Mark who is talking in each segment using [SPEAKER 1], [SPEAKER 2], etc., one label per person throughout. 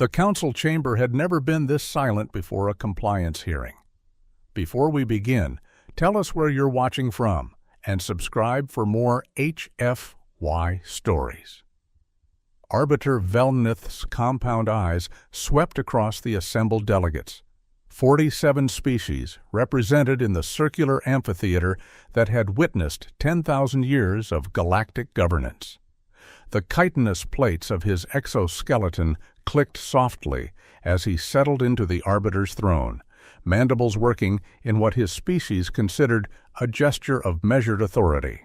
[SPEAKER 1] The council chamber had never been this silent before a compliance hearing. Before we begin, tell us where you're watching from and subscribe for more HFY stories. Arbiter Velnith's compound eyes swept across the assembled delegates. 47 species represented in the circular amphitheater that had witnessed 10,000 years of galactic governance. The chitinous plates of his exoskeleton clicked softly as he settled into the Arbiter's throne, mandibles working in what his species considered a gesture of measured authority.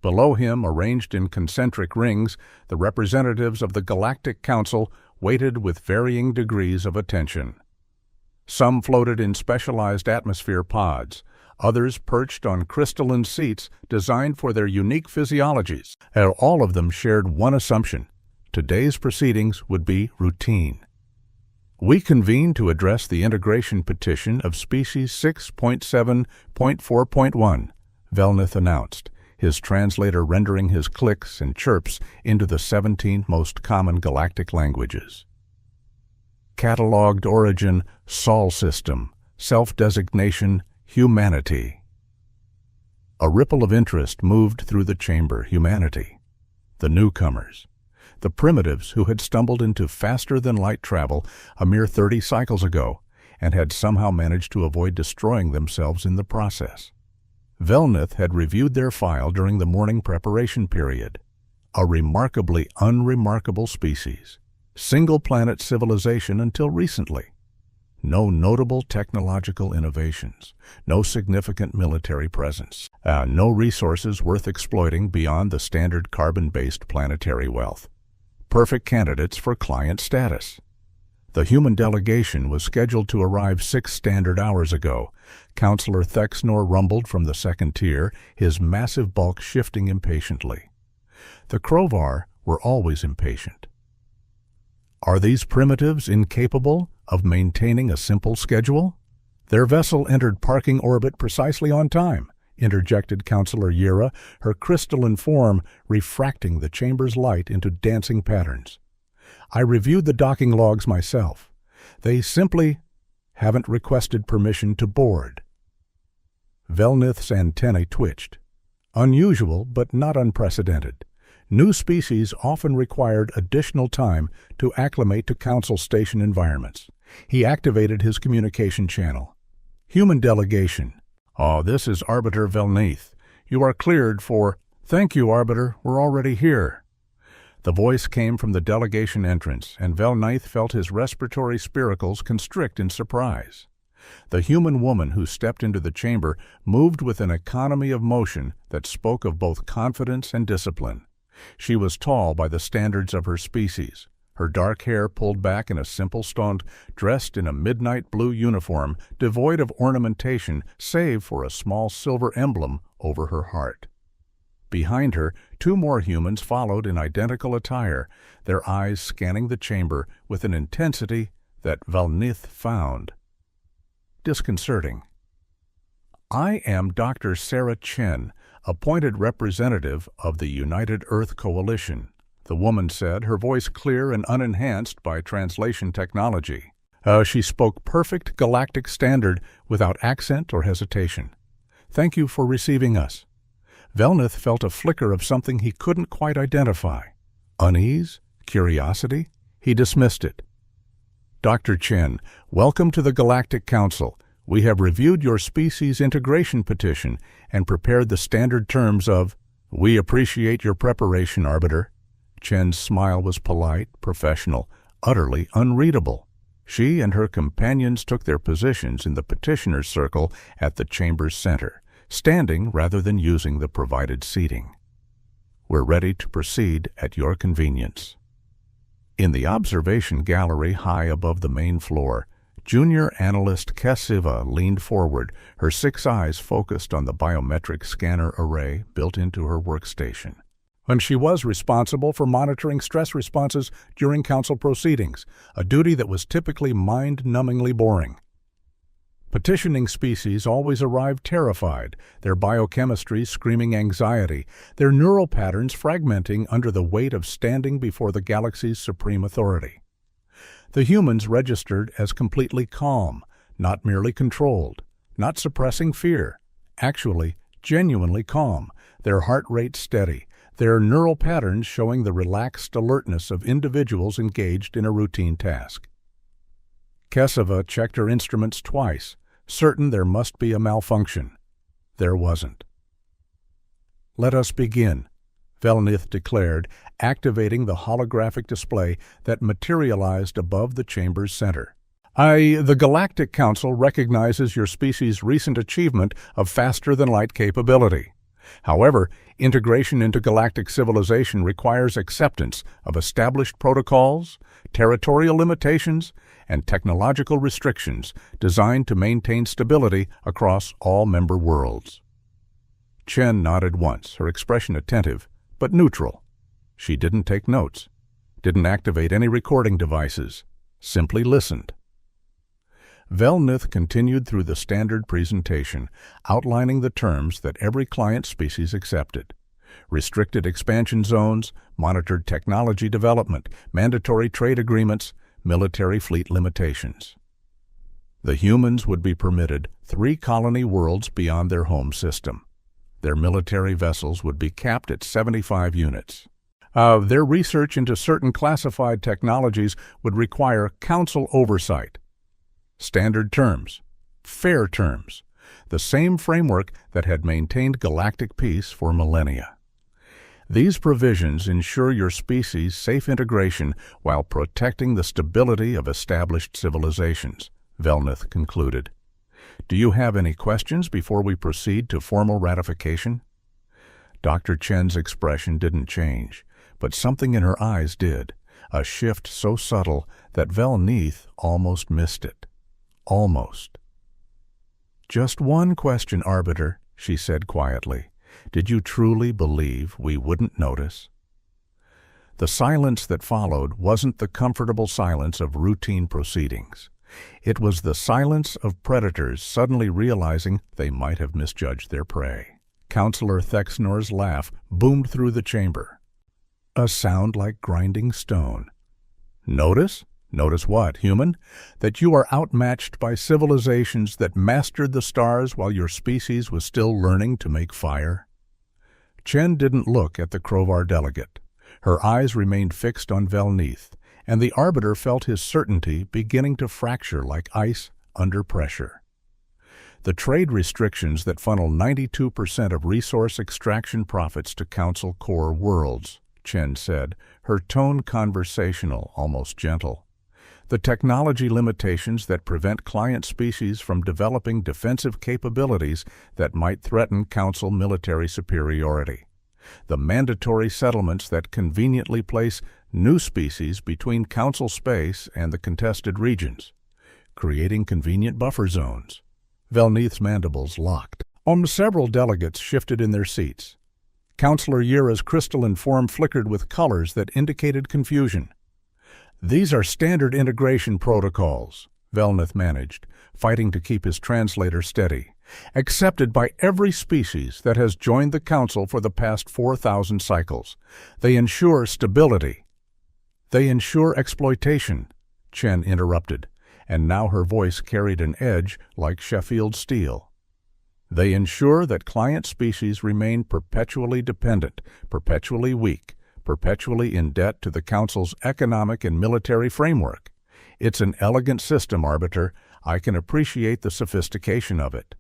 [SPEAKER 1] Below him, arranged in concentric rings, the representatives of the Galactic Council waited with varying degrees of attention. Some floated in specialized atmosphere pods, others perched on crystalline seats designed for their unique physiologies. All of them shared one assumption: today's proceedings would be routine. We convene to address the integration petition of Species 6.7.4.1, Velnith announced, his translator rendering his clicks and chirps into the 17 most common galactic languages. Catalogued origin, Sol system, self-designation, humanity. A ripple of interest moved through the chamber. Humanity. The newcomers. The primitives who had stumbled into faster-than-light travel a mere 30 cycles ago and had somehow managed to avoid destroying themselves in the process. Velnith had reviewed their file during the morning preparation period. A remarkably unremarkable species. Single-planet civilization until recently. No notable technological innovations, no significant military presence, no resources worth exploiting beyond the standard carbon-based planetary wealth. Perfect candidates for client status. The human delegation was scheduled to arrive 6 standard hours ago. Counselor Thexnor rumbled from the second tier, his massive bulk shifting impatiently. The Krovar were always impatient. Are these primitives incapable of maintaining a simple schedule? Their vessel entered parking orbit precisely on time, interjected Counselor Yira, her crystalline form refracting the chamber's light into dancing patterns. I reviewed the docking logs myself. They simply haven't requested permission to board. Velnith's antennae twitched. Unusual, but not unprecedented. New species often required additional time to acclimate to Council station environments. He activated his communication channel. Human delegation. This is Arbiter Velnith. You are cleared for... Thank you, Arbiter. We're already here. The voice came from the delegation entrance, and Velnith felt his respiratory spiracles constrict in surprise. The human woman who stepped into the chamber moved with an economy of motion that spoke of both confidence and discipline. She was tall by the standards of her species, her dark hair pulled back in a simple stunt, dressed in a midnight blue uniform devoid of ornamentation save for a small silver emblem over her heart. Behind her, 2 more humans followed in identical attire, their eyes scanning the chamber with an intensity that Velnith found disconcerting. I am Dr. Sarah Chen, appointed representative of the United Earth Coalition, the woman said, her voice clear and unenhanced by translation technology. She spoke perfect galactic standard without accent or hesitation. Thank you for receiving us. Velnith felt a flicker of something he couldn't quite identify. Unease? Curiosity? He dismissed it. Dr. Chen, welcome to the Galactic Council. We have reviewed your species integration petition and prepared the standard terms of... We appreciate your preparation, Arbiter. Chen's smile was polite, professional, utterly unreadable. She and her companions took their positions in the petitioner's circle at the chamber's center, standing rather than using the provided seating. We're ready to proceed at your convenience. In the observation gallery high above the main floor, Junior Analyst Kesiva leaned forward, her 6 eyes focused on the biometric scanner array built into her workstation. And she was responsible for monitoring stress responses during council proceedings, a duty that was typically mind-numbingly boring. Petitioning species always arrived terrified, their biochemistry screaming anxiety, their neural patterns fragmenting under the weight of standing before the galaxy's supreme authority. The humans registered as completely calm, not merely controlled, not suppressing fear, actually genuinely calm, their heart rate steady, their neural patterns showing the relaxed alertness of individuals engaged in a routine task. Kesava checked her instruments twice, certain there must be a malfunction. There wasn't. "Let us begin," Velnith declared, activating the holographic display that materialized above the chamber's center. The Galactic Council recognizes your species' recent achievement of faster-than-light capability. However, integration into galactic civilization requires acceptance of established protocols, territorial limitations, and technological restrictions designed to maintain stability across all member worlds. Chen nodded once, her expression attentive, but neutral. She didn't take notes, didn't activate any recording devices, simply listened. Velnith continued through the standard presentation, outlining the terms that every client species accepted. Restricted expansion zones, monitored technology development, mandatory trade agreements, military fleet limitations. The humans would be permitted 3 colony worlds beyond their home system. Their military vessels would be capped at 75 units. Their research into certain classified technologies would require council oversight. Standard terms, fair terms, the same framework that had maintained galactic peace for millennia. These provisions ensure your species' safe integration while protecting the stability of established civilizations, Velnith concluded. "Do you have any questions before we proceed to formal ratification?" Dr. Chen's expression didn't change, but something in her eyes did, a shift so subtle that Velnith almost missed it. Almost. "Just one question, Arbiter," she said quietly. "Did you truly believe we wouldn't notice?" The silence that followed wasn't the comfortable silence of routine proceedings. It was the silence of predators suddenly realizing they might have misjudged their prey. Counselor Thexnor's laugh boomed through the chamber. A sound like grinding stone. "Notice? Notice what, human? That you are outmatched by civilizations that mastered the stars while your species was still learning to make fire?" Chen didn't look at the Krovar delegate. Her eyes remained fixed on Velnith, and the Arbiter felt his certainty beginning to fracture like ice under pressure. "The trade restrictions that funnel 92% of resource extraction profits to Council core worlds," Chen said, her tone conversational, almost gentle. "The technology limitations that prevent client species from developing defensive capabilities that might threaten Council military superiority. The mandatory settlements that conveniently place new species between Council space and the contested regions, creating convenient buffer zones." Velnith's mandibles locked. Several delegates shifted in their seats. Counselor Yira's crystalline form flickered with colors that indicated confusion. "These are standard integration protocols," Velnith managed, fighting to keep his translator steady, "accepted by every species that has joined the Council for the past 4,000 cycles. They ensure stability." "They ensure exploitation," Chen interrupted, and now her voice carried an edge like Sheffield steel. "They ensure that client species remain perpetually dependent, perpetually weak, perpetually in debt to the Council's economic and military framework. It's an elegant system, Arbiter. I can appreciate the sophistication of it."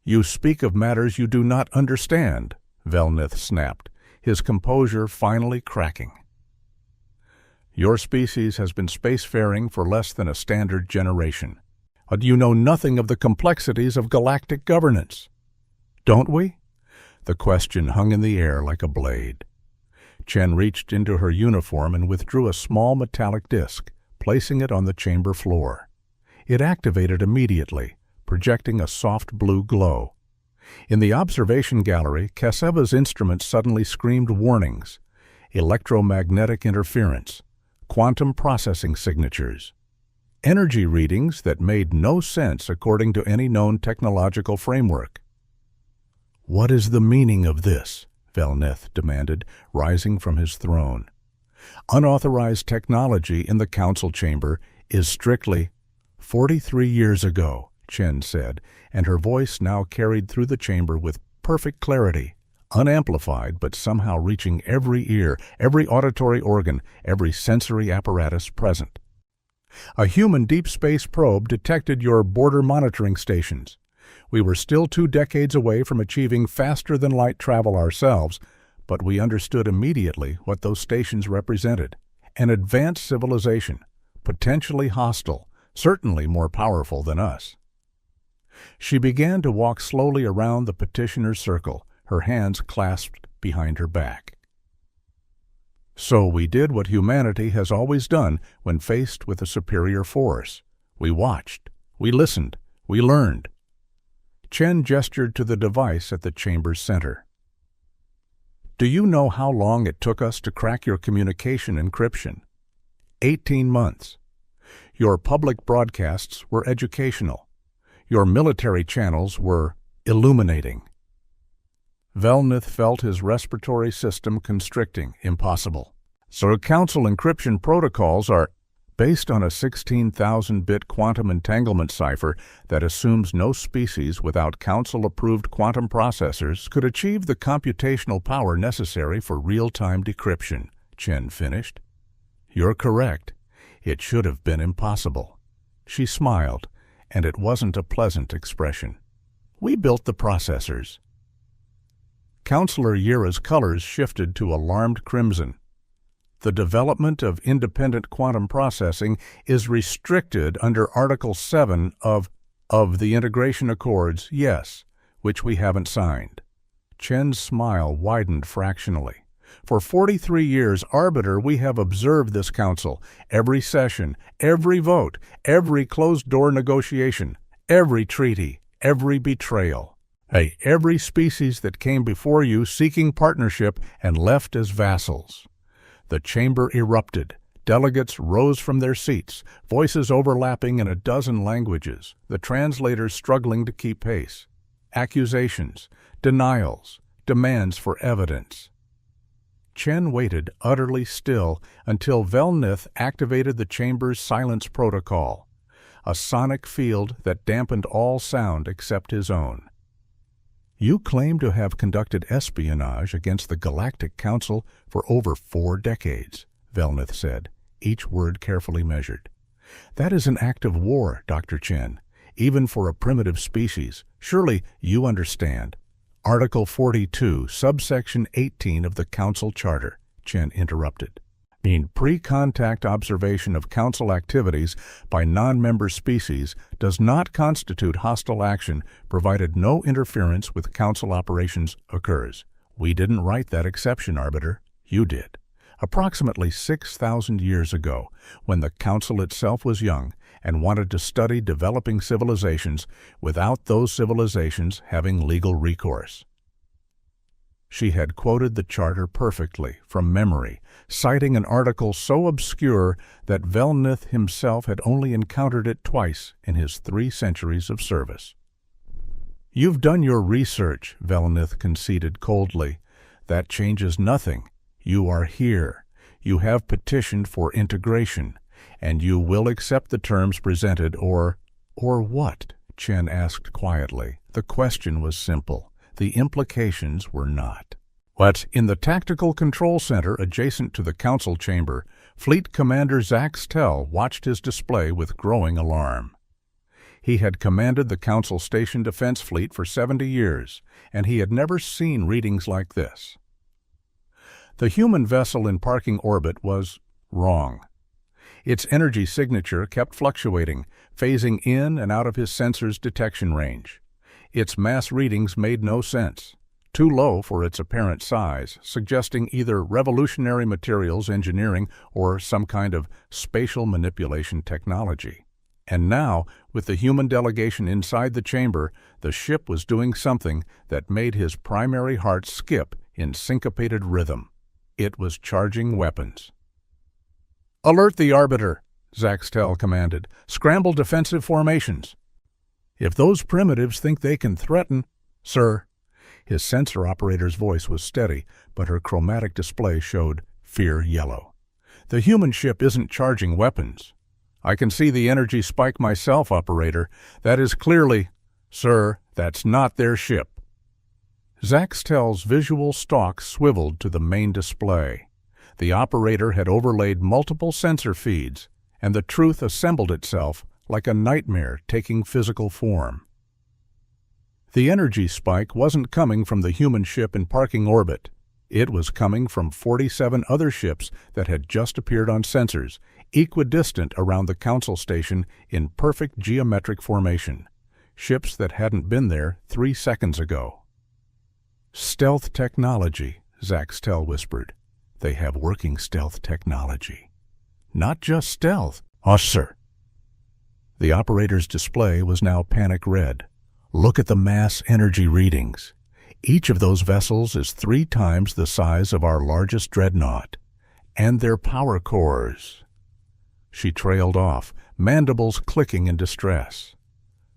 [SPEAKER 1] "You speak of matters you do not understand," Velnith snapped, his composure finally cracking. "Your species has been spacefaring for less than a standard generation. But you know nothing of the complexities of galactic governance." "Don't we?" The question hung in the air like a blade. Chen reached into her uniform and withdrew a small metallic disc, placing it on the chamber floor. It activated immediately, projecting a soft blue glow. In the observation gallery, Keseva's instruments suddenly screamed warnings: electromagnetic interference, quantum processing signatures, energy readings that made no sense according to any known technological framework. "What is the meaning of this?" Velnith demanded, rising from his throne. "Unauthorized technology in the Council chamber is strictly 43 years ago, Chen said, and her voice now carried through the chamber with perfect clarity, unamplified but somehow reaching every ear, every auditory organ, every sensory apparatus present. A human deep space probe detected your border monitoring stations. We were still 2 decades away from achieving faster-than-light travel ourselves, but we understood immediately what those stations represented. An advanced civilization, potentially hostile, certainly more powerful than us. She began to walk slowly around the petitioner's circle, her hands clasped behind her back. So we did what humanity has always done when faced with a superior force. We watched, we listened, we learned. Chen gestured to the device at the chamber's center. Do you know how long it took us to crack your communication encryption? 18 months. Your public broadcasts were educational. Your military channels were illuminating. Velnith felt his respiratory system constricting, impossible. So Council encryption protocols are based on a 16,000-bit quantum entanglement cipher that assumes no species without Council-approved quantum processors could achieve the computational power necessary for real-time decryption, Chen finished. You're correct. It should have been impossible. She smiled, and it wasn't a pleasant expression. We built the processors. Counselor Yira's colors shifted to alarmed crimson. The development of independent quantum processing is restricted under Article 7 of the Integration Accords, yes, which we haven't signed. Chen's smile widened fractionally. For 43 years, Arbiter, we have observed this council, every session, every vote, every closed-door negotiation, every treaty, every betrayal. Every species that came before you seeking partnership and left as vassals. The chamber erupted. Delegates rose from their seats, voices overlapping in a dozen languages, the translators struggling to keep pace. Accusations, denials, demands for evidence. Chen waited utterly still until Velnith activated the chamber's silence protocol, a sonic field that dampened all sound except his own. You claim to have conducted espionage against the Galactic Council for over 4 decades, Velnith said, each word carefully measured. That is an act of war, Dr. Chen, even for a primitive species. Surely you understand. Article 42, subsection 18 of the Council Charter, Chen interrupted. Pre-contact observation of Council activities by non-member species does not constitute hostile action provided no interference with Council operations occurs. We didn't write that exception, Arbiter. You did. Approximately 6,000 years ago, when the Council itself was young and wanted to study developing civilizations without those civilizations having legal recourse. She had quoted the Charter perfectly, from memory, citing an article so obscure that Velnith himself had only encountered it twice in his 3 centuries of service. You've done your research, Velnith conceded coldly. That changes nothing. You are here. You have petitioned for integration, and you will accept the terms presented or what? Chen asked quietly. The question was simple. The implications were not. What? In the Tactical Control Center adjacent to the Council chamber, Fleet Commander Zaxtel watched his display with growing alarm. He had commanded the Council Station Defense Fleet for 70 years, and he had never seen readings like this. The human vessel in parking orbit was wrong. Its energy signature kept fluctuating, phasing in and out of his sensor's detection range. Its mass readings made no sense, too low for its apparent size, suggesting either revolutionary materials engineering or some kind of spatial manipulation technology. And now, with the human delegation inside the chamber, the ship was doing something that made his primary heart skip in syncopated rhythm. It was charging weapons. "Alert the Arbiter," Zaxtel commanded. "Scramble defensive formations." "If those primitives think they can threaten—" "Sir." His sensor operator's voice was steady, but her chromatic display showed fear yellow. "The human ship isn't charging weapons. I can see the energy spike myself, operator. That is clearly... Sir, that's not their ship. Zaxtel's visual stalk swiveled to the main display. The operator had overlaid multiple sensor feeds, and the truth assembled itself like a nightmare taking physical form. The energy spike wasn't coming from the human ship in parking orbit. It was coming from 47 other ships that had just appeared on sensors, equidistant around the Council station in perfect geometric formation. Ships that hadn't been there 3 seconds ago. Stealth technology, Zaxtel whispered. They have working stealth technology. Not just stealth. Sir. The operator's display was now panic red. Look at the mass energy readings. Each of those vessels is 3 times the size of our largest dreadnought. And their power cores. She trailed off, mandibles clicking in distress.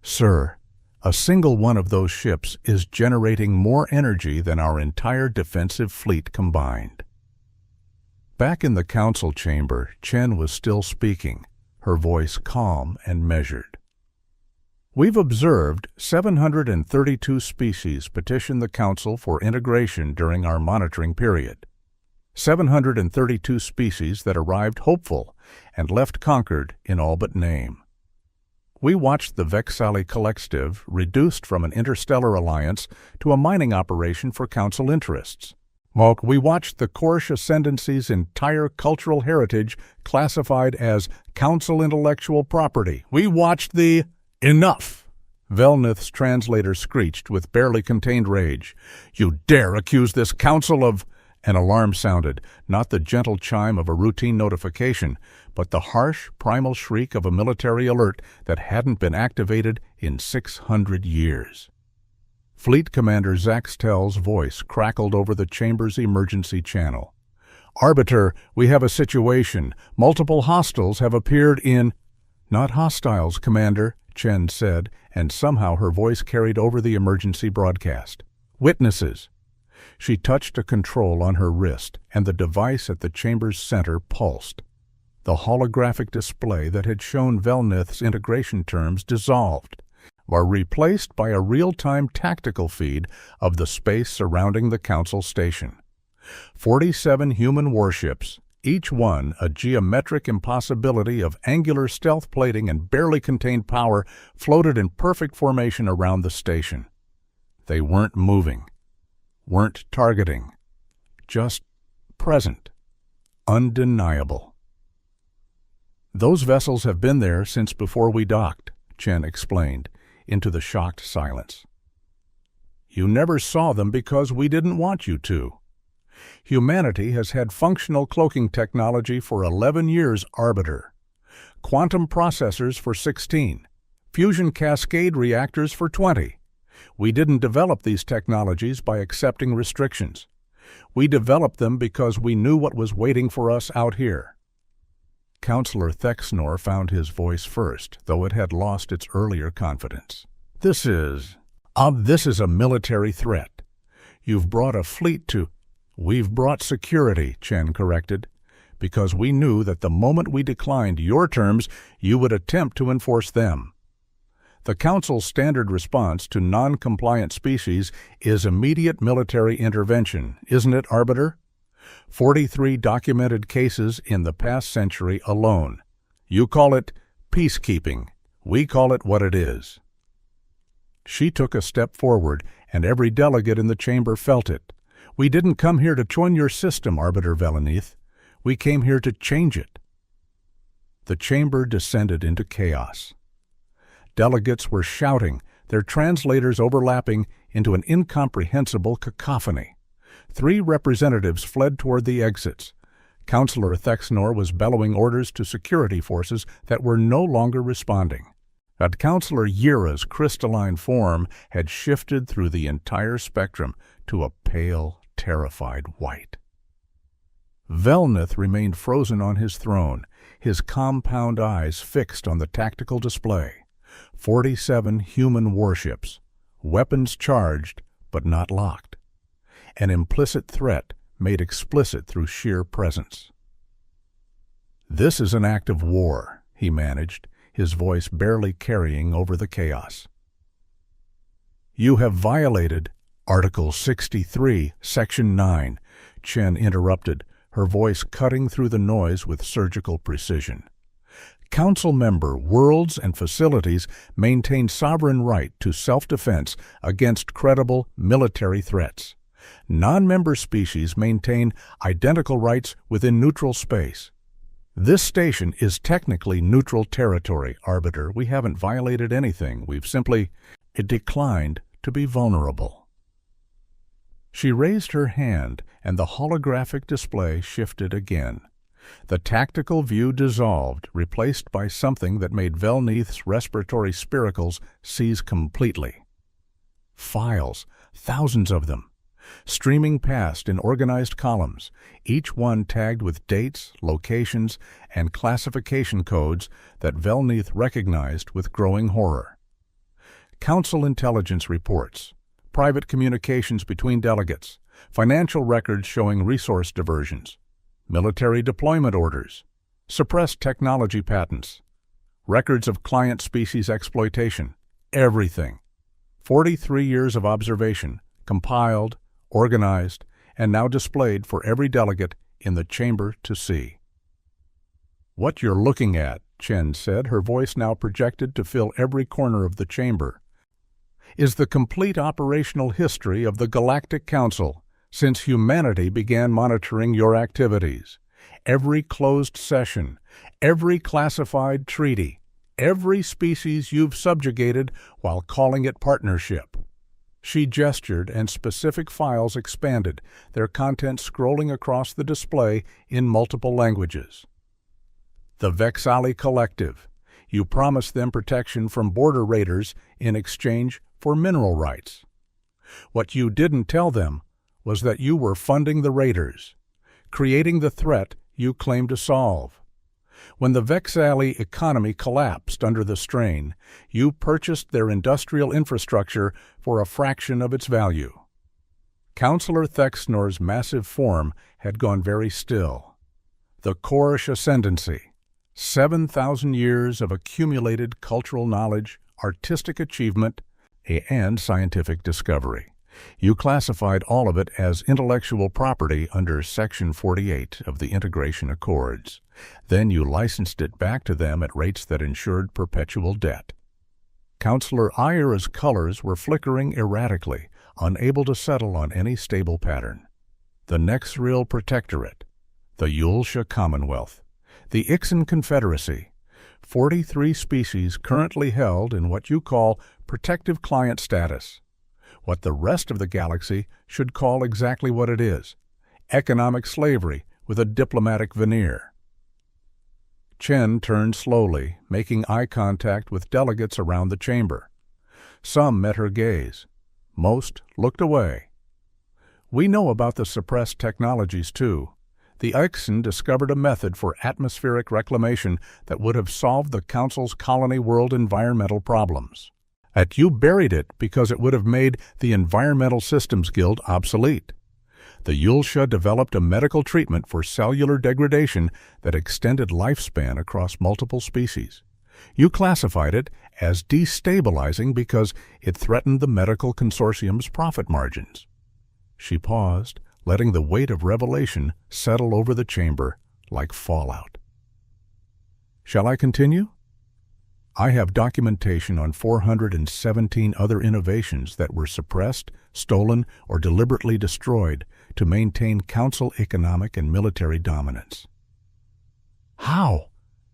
[SPEAKER 1] Sir, a single one of those ships is generating more energy than our entire defensive fleet combined. Back in the council chamber, Chen was still speaking, her voice calm and measured. We've observed 732 species petition the Council for integration during our monitoring period. 732 species that arrived hopeful and left conquered in all but name. We watched the Vexali Collective reduced from an interstellar alliance to a mining operation for Council interests. We watched the Korsh Ascendancy's entire cultural heritage classified as Council intellectual property. We watched the... Enough! Velnith's translator screeched with barely contained rage. You dare accuse this Council of... An alarm sounded, not the gentle chime of a routine notification, but the harsh, primal shriek of a military alert that hadn't been activated in 600 years. Fleet Commander Zaxtel's voice crackled over the chamber's emergency channel. Arbiter, we have a situation. Multiple hostiles have appeared in... Not hostiles, Commander, Chen said, and somehow her voice carried over the emergency broadcast. Witnesses. She touched a control on her wrist, and the device at the chamber's center pulsed. The holographic display that had shown Velnith's integration terms dissolved, were replaced by a real-time tactical feed of the space surrounding the Council station. 47 human warships, each one a geometric impossibility of angular stealth plating and barely contained power, floated in perfect formation around the station. They weren't moving. Weren't targeting, just present, undeniable. Those vessels have been there since before we docked, Chen explained, into the shocked silence. You never saw them because we didn't want you to. Humanity has had functional cloaking technology for 11 years, Arbiter. Quantum processors for 16, fusion cascade reactors for 20. We didn't develop these technologies by accepting restrictions. We developed them because we knew what was waiting for us out here. Counselor Thexnor found his voice first, though it had lost its earlier confidence. This is a military threat. You've brought a fleet to... We've brought security, Chen corrected, because we knew that the moment we declined your terms, you would attempt to enforce them. The Council's standard response to non-compliant species is immediate military intervention, isn't it, Arbiter? 43 documented cases in the past century alone. You call it peacekeeping. We call it what it is. She took a step forward, and every delegate in the chamber felt it. We didn't come here to join your system, Arbiter Velenith. We came here to change it. The chamber descended into chaos. Delegates were shouting, their translators overlapping into an incomprehensible cacophony. 3 representatives fled toward the exits. Counselor Thexnor was bellowing orders to security forces that were no longer responding. But Counselor Yira's crystalline form had shifted through the entire spectrum to a pale, terrified white. Velnith remained frozen on his throne, his compound eyes fixed on the tactical display. 47 human warships, weapons charged but not locked. An implicit threat made explicit through sheer presence. This is an act of war, he managed, his voice barely carrying over the chaos. "You have violated Article 63, Section 9, Chen interrupted, her voice cutting through the noise with surgical precision. Council member worlds and facilities maintain sovereign right to self-defense against credible military threats. Non-member species maintain identical rights within neutral space. This station is technically neutral territory, Arbiter. We haven't violated anything. We've simply declined to be vulnerable." She raised her hand, and the holographic display shifted again. The tactical view dissolved, replaced by something that made Velneath's respiratory spiracles seize completely. Files, thousands of them, streaming past in organized columns, each one tagged with dates, locations, and classification codes that Velneath recognized with growing horror. Council intelligence reports, private communications between delegates, financial records showing resource diversions, military deployment orders, suppressed technology patents, records of client species exploitation, everything. 43 years of observation, compiled, organized, and now displayed for every delegate in the chamber to see. "What you're looking at," Chen said, her voice now projected to fill every corner of the chamber, "is the complete operational history of the Galactic Council since humanity began monitoring your activities. Every closed session, every classified treaty, every species you've subjugated while calling it partnership." She gestured, and specific files expanded, their contents scrolling across the display in multiple languages. "The Vexali Collective. You promised them protection from border raiders in exchange for mineral rights. What you didn't tell them was that you were funding the raiders, creating the threat you claimed to solve. When the Vexali economy collapsed under the strain, you purchased their industrial infrastructure for a fraction of its value." Councillor Thexnor's massive form had gone very still. The Korish ascendancy, 7,000 years of accumulated cultural knowledge, artistic achievement, and scientific discovery. You classified all of it as intellectual property under Section 48 of the Integration Accords. Then you licensed it back to them at rates that ensured perpetual debt. Councillor Ayera's colors were flickering erratically, unable to settle on any stable pattern. The Nexreal Protectorate, the Yulsha Commonwealth, the Ixan Confederacy, 43 species currently held in what you call protective client status. What the rest of the galaxy should call exactly what it is: economic slavery with a diplomatic veneer. Chen turned slowly, making eye contact with delegates around the chamber. Some met her gaze. Most looked away. "We know about the suppressed technologies, too. The Ixan discovered a method for atmospheric reclamation that would have solved the Council's colony world environmental problems. You buried it because it would have made the Environmental Systems Guild obsolete. The Yulsha developed a medical treatment for cellular degradation that extended lifespan across multiple species. You classified it as destabilizing because it threatened the medical consortium's profit margins." She paused, letting the weight of revelation settle over the chamber like fallout. "Shall I continue? I have documentation on 417 other innovations that were suppressed, stolen, or deliberately destroyed to maintain Council economic and military dominance." "How?"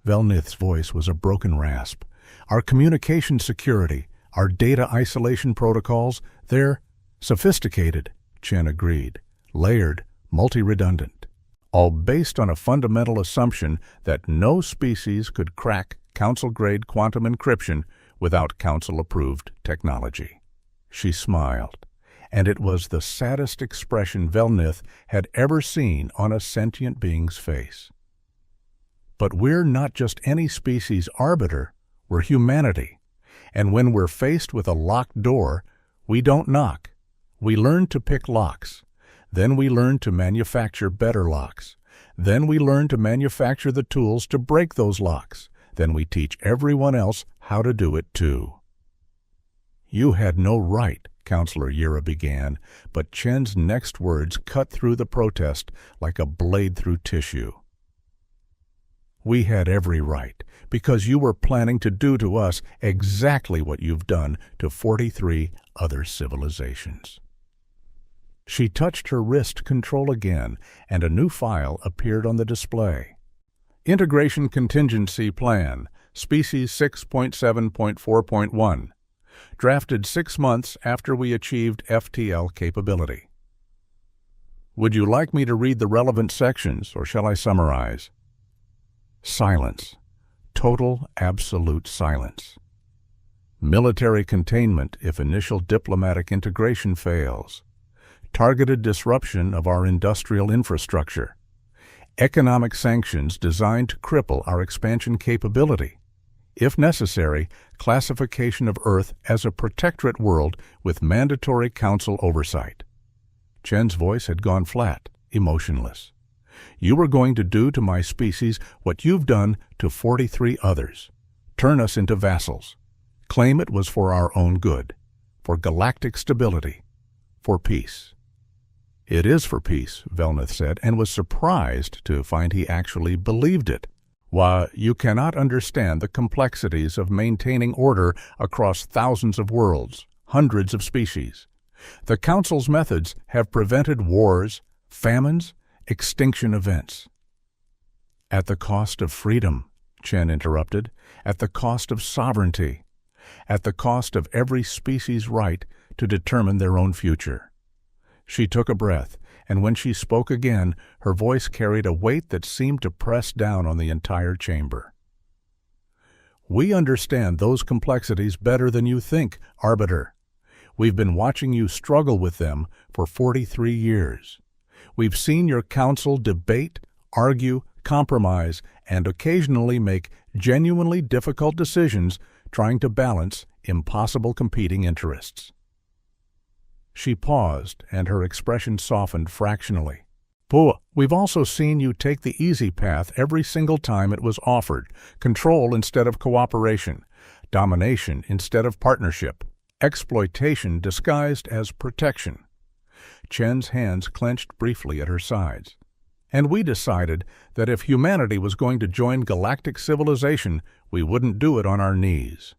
[SPEAKER 1] Velneath's voice was a broken rasp. "Our communication security, our data isolation protocols, they're sophisticated," Chen agreed, "layered, multi-redundant, all based on a fundamental assumption that no species could crack Council-grade quantum encryption without Council-approved technology." She smiled, and it was the saddest expression Velneath had ever seen on a sentient being's face. "But we're not just any species arbiter, we're humanity. And when we're faced with a locked door, we don't knock. We learn to pick locks. Then we learn to manufacture better locks. Then we learn to manufacture the tools to break those locks. then we teach everyone else how to do it too." "You had no right," Counselor Yira began, but Chen's next words cut through the protest like a blade through tissue. "We had every right, because you were planning to do to us exactly what you've done to 43 other civilizations." She touched her wrist control again, and a new file appeared on the display. Integration Contingency Plan, Species 6.7.4.1. Drafted 6 months after we achieved FTL capability. Would you like me to read the relevant sections, or shall I summarize? Silence. Total, absolute silence. Military containment if initial diplomatic integration fails. Targeted disruption of our industrial infrastructure. Economic sanctions designed to cripple our expansion capability. If necessary, classification of Earth as a protectorate world with mandatory council oversight. Chen's voice had gone flat, emotionless. You were going to do to my species what you've done to 43 others. Turn us into vassals. Claim it was for our own good, for galactic stability, for peace. It is for peace, Velnith said, and was surprised to find he actually believed it. Why, you cannot understand the complexities of maintaining order across thousands of worlds, hundreds of species. The Council's methods have prevented wars, famines, extinction events. At the cost of freedom, Chen interrupted, at the cost of sovereignty, at the cost of every species' right to determine their own future. She took a breath, and when she spoke again, her voice carried a weight that seemed to press down on the entire chamber. We understand those complexities better than you think, Arbiter. We've been watching you struggle with them for 43 years. We've seen your council debate, argue, compromise, and occasionally make genuinely difficult decisions trying to balance impossible competing interests. She paused, and her expression softened fractionally. We've also seen you take the easy path every single time it was offered, control instead of cooperation, domination instead of partnership, exploitation disguised as protection. Chen's hands clenched briefly at her sides. And we decided that if humanity was going to join galactic civilization, we wouldn't do it on our knees.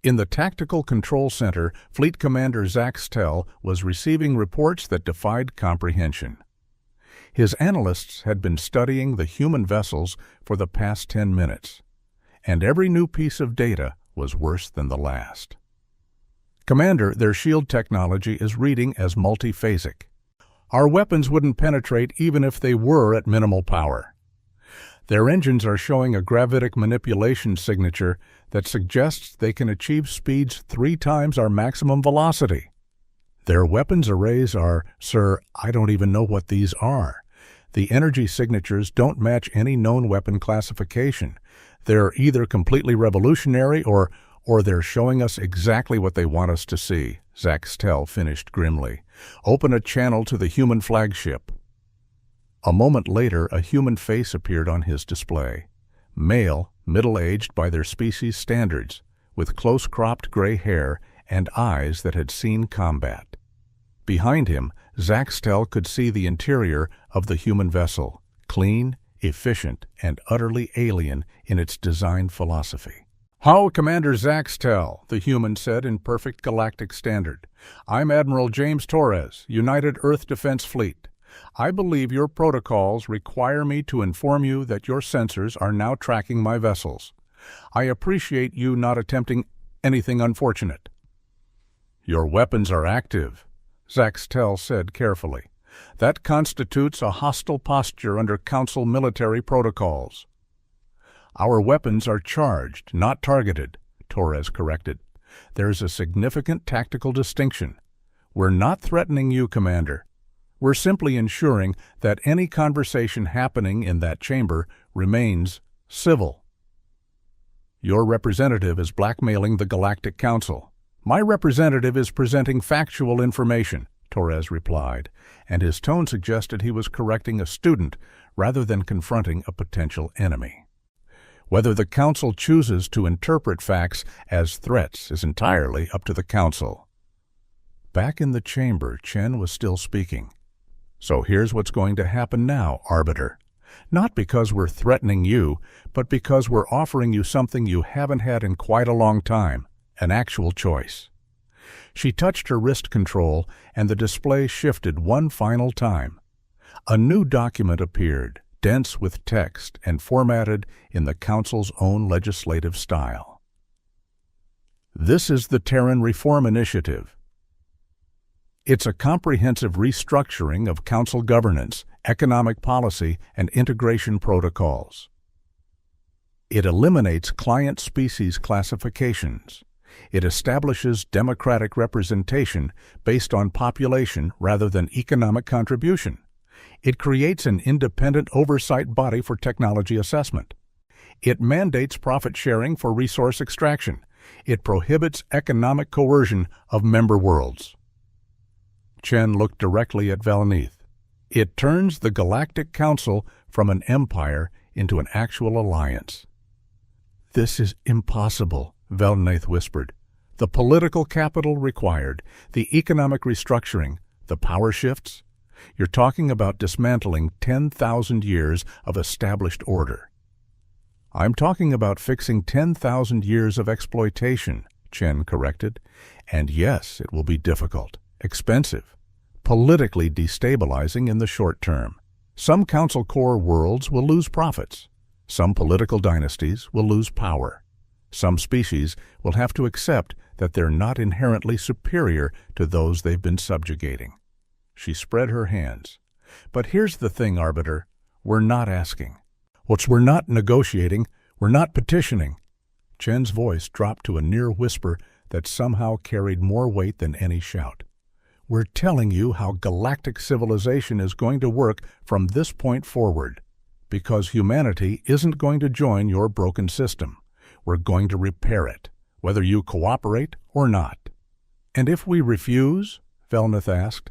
[SPEAKER 1] In the Tactical Control Center, Fleet Commander Zaxtel was receiving reports that defied comprehension. His analysts had been studying the human vessels for the past 10 minutes, and every new piece of data was worse than the last. Commander, their shield technology is reading as multiphasic. Our weapons wouldn't penetrate even if they were at minimal power. Their engines are showing a gravitic manipulation signature that suggests they can achieve speeds 3 times our maximum velocity. Their weapons arrays are, sir, I don't even know what these are. The energy signatures don't match any known weapon classification. They're either completely revolutionary or they're showing us exactly what they want us to see, Zaxtel finished grimly. Open a channel to the human flagship. A moment later, a human face appeared on his display. Male, middle-aged by their species standards, with close-cropped gray hair and eyes that had seen combat. Behind him, Zaxtel could see the interior of the human vessel, clean, efficient, and utterly alien in its design philosophy. "How, Commander Zaxtel," the human said in perfect galactic standard. "I'm Admiral James Torres, United Earth Defense Fleet. I believe your protocols require me to inform you that your sensors are now tracking my vessels. I appreciate you not attempting anything unfortunate." "Your weapons are active," Zaxtel said carefully. "That constitutes a hostile posture under Council military protocols." "Our weapons are charged, not targeted," Torres corrected. "There's a significant tactical distinction. We're not threatening you, Commander. We're simply ensuring that any conversation happening in that chamber remains civil." "Your representative is blackmailing the Galactic Council. My representative is presenting factual information," Torres replied, and his tone suggested he was correcting a student rather than confronting a potential enemy. Whether the Council chooses to interpret facts as threats is entirely up to the Council. Back in the chamber, Chen was still speaking. So here's what's going to happen now, Arbiter. Not because we're threatening you, but because we're offering you something you haven't had in quite a long time, an actual choice. She touched her wrist control, and the display shifted one final time. A new document appeared, dense with text and formatted in the Council's own legislative style. This is the Terran Reform Initiative. It's a comprehensive restructuring of Council governance, economic policy, and integration protocols. It eliminates client species classifications. It establishes democratic representation based on population rather than economic contribution. It creates an independent oversight body for technology assessment. It mandates profit sharing for resource extraction. It prohibits economic coercion of member worlds. Chen looked directly at Velnith. It turns the Galactic Council from an empire into an actual alliance. This is impossible, Velnith whispered. The political capital required, the economic restructuring, the power shifts. You're talking about dismantling 10,000 years of established order. I'm talking about fixing 10,000 years of exploitation, Chen corrected. And yes, it will be difficult, expensive, politically destabilizing in the short term. Some Council core worlds will lose profits. Some political dynasties will lose power. Some species will have to accept that they're not inherently superior to those they've been subjugating. She spread her hands. But here's the thing, Arbiter. We're not asking. We're not negotiating. We're not petitioning. Chen's voice dropped to a near whisper that somehow carried more weight than any shout. We're telling you how galactic civilization is going to work from this point forward. Because humanity isn't going to join your broken system. We're going to repair it, whether you cooperate or not. And if we refuse? Velnith asked,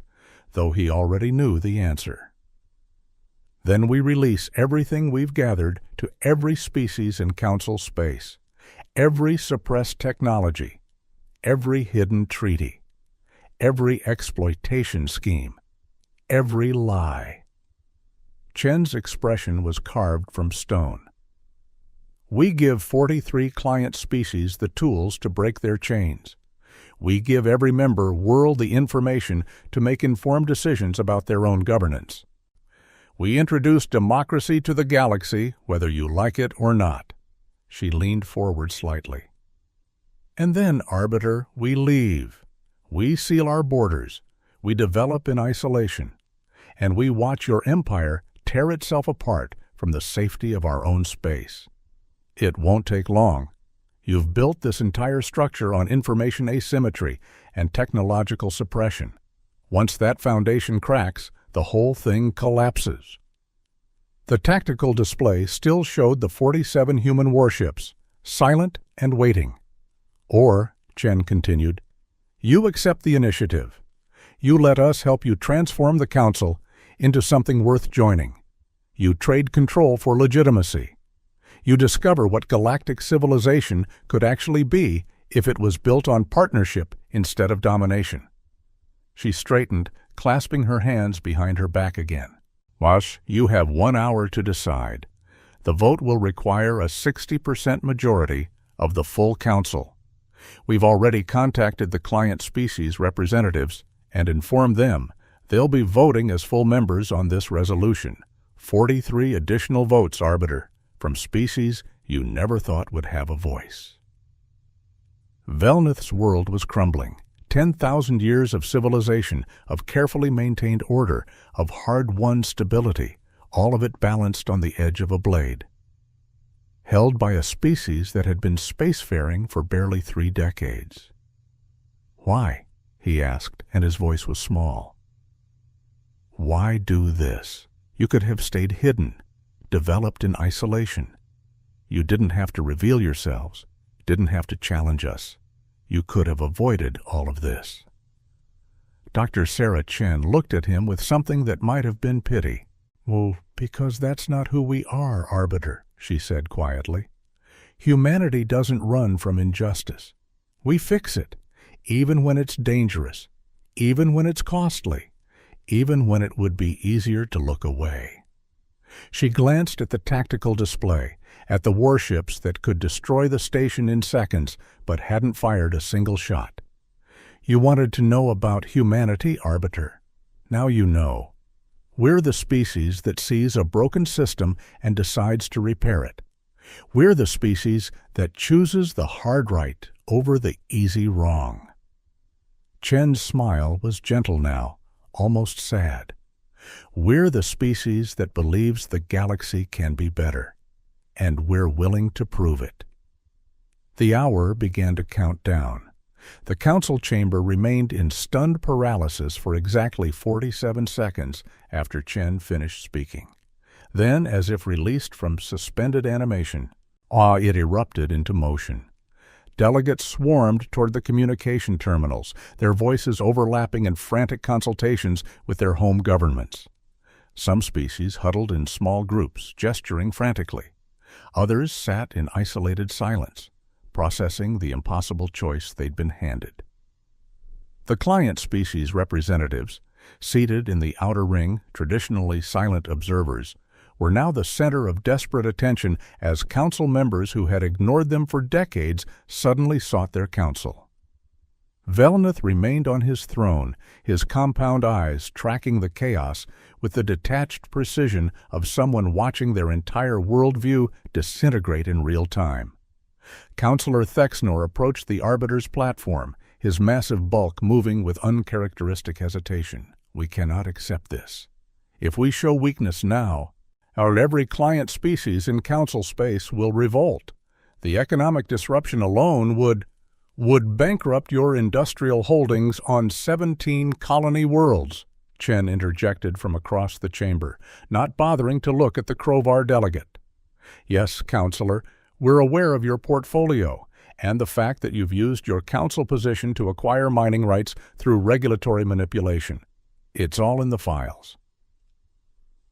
[SPEAKER 1] though he already knew the answer. Then we release everything we've gathered to every species in Council space, every suppressed technology, every hidden treaty, every exploitation scheme, every lie. Chen's expression was carved from stone. We give 43 client species the tools to break their chains. We give every member world the information to make informed decisions about their own governance. We introduce democracy to the galaxy, whether you like it or not. She leaned forward slightly. And then, Arbiter, we leave. We seal our borders. We develop in isolation. And we watch your empire tear itself apart from the safety of our own space. It won't take long. You've built this entire structure on information asymmetry and technological suppression. Once that foundation cracks, the whole thing collapses. The tactical display still showed the 47 human warships, silent and waiting. Or, Chen continued, you accept the initiative. You let us help you transform the Council into something worth joining. You trade control for legitimacy. You discover what galactic civilization could actually be if it was built on partnership instead of domination. She straightened, clasping her hands behind her back again. Wash, you have 1 hour to decide. The vote will require a 60% majority of the full Council. We've already contacted the client species representatives and informed them they'll be voting as full members on this resolution. 43 additional votes, Arbiter, from species you never thought would have a voice. Velnith's world was crumbling. 10,000 years of civilization, of carefully maintained order, of hard-won stability, all of it balanced on the edge of a blade. Held by a species that had been spacefaring for barely 3 decades. Why? He asked, and his voice was small. Why do this? You could have stayed hidden, developed in isolation. You didn't have to reveal yourselves, didn't have to challenge us. You could have avoided all of this. Dr. Sarah Chen looked at him with something that might have been pity. Well, because that's not who we are, Arbiter, she said quietly. Humanity doesn't run from injustice. We fix it, even when it's dangerous, even when it's costly, even when it would be easier to look away. She glanced at the tactical display, at the warships that could destroy the station in seconds but hadn't fired a single shot. You wanted to know about humanity, Arbiter. Now you know. We're the species that sees a broken system and decides to repair it. We're the species that chooses the hard right over the easy wrong. Chen's smile was gentle now, almost sad. We're the species that believes the galaxy can be better, and we're willing to prove it. The hour began to count down. The council chamber remained in stunned paralysis for exactly 47 seconds after Chen finished speaking. Then, as if released from suspended animation, it erupted into motion. Delegates swarmed toward the communication terminals, their voices overlapping in frantic consultations with their home governments. Some species huddled in small groups, gesturing frantically. Others sat in isolated silence, processing the impossible choice they'd been handed. The client species representatives, seated in the outer ring, traditionally silent observers, were now the center of desperate attention as council members who had ignored them for decades suddenly sought their counsel. Velneth remained on his throne, his compound eyes tracking the chaos with the detached precision of someone watching their entire worldview disintegrate in real time. Counselor Thexnor approached the Arbiter's platform, his massive bulk moving with uncharacteristic hesitation. We cannot accept this. If we show weakness now, every client species in council space will revolt. The economic disruption alone would bankrupt your industrial holdings on 17 colony worlds, Chen interjected from across the chamber, not bothering to look at the Krovar delegate. Yes, Counselor, we're aware of your portfolio and the fact that you've used your council position to acquire mining rights through regulatory manipulation. It's all in the files.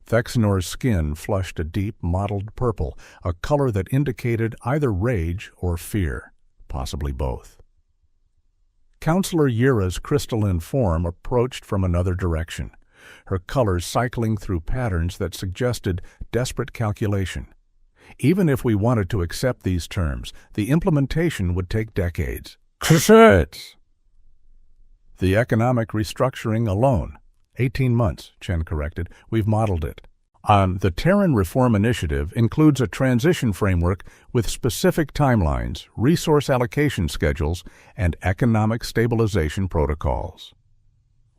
[SPEAKER 1] Thexnor's skin flushed a deep, mottled purple, a color that indicated either rage or fear, possibly both. Counselor Yira's crystalline form approached from another direction, her colors cycling through patterns that suggested desperate calculation. Even if we wanted to accept these terms, the implementation would take decades. Cassettes! The economic restructuring alone. 18 months, Chen corrected. We've modeled it. The Terran Reform Initiative includes a transition framework with specific timelines, resource allocation schedules, and economic stabilization protocols.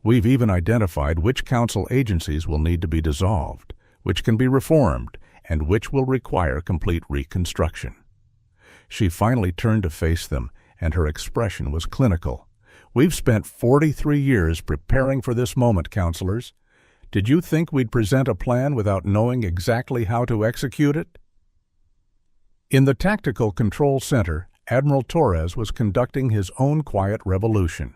[SPEAKER 1] We've even identified which council agencies will need to be dissolved, which can be reformed, and which will require complete reconstruction. She finally turned to face them, and her expression was clinical. We've spent 43 years preparing for this moment, counselors. Did you think we'd present a plan without knowing exactly how to execute it? In the Tactical Control Center, Admiral Torres was conducting his own quiet revolution.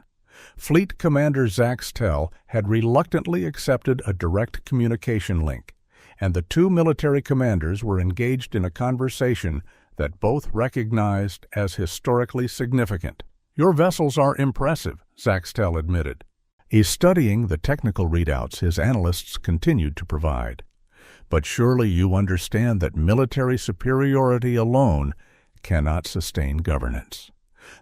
[SPEAKER 1] Fleet Commander Zaxtel had reluctantly accepted a direct communication link, and the two military commanders were engaged in a conversation that both recognized as historically significant. Your vessels are impressive, Zaxtel admitted. He's studying the technical readouts his analysts continued to provide. But surely you understand that military superiority alone cannot sustain governance.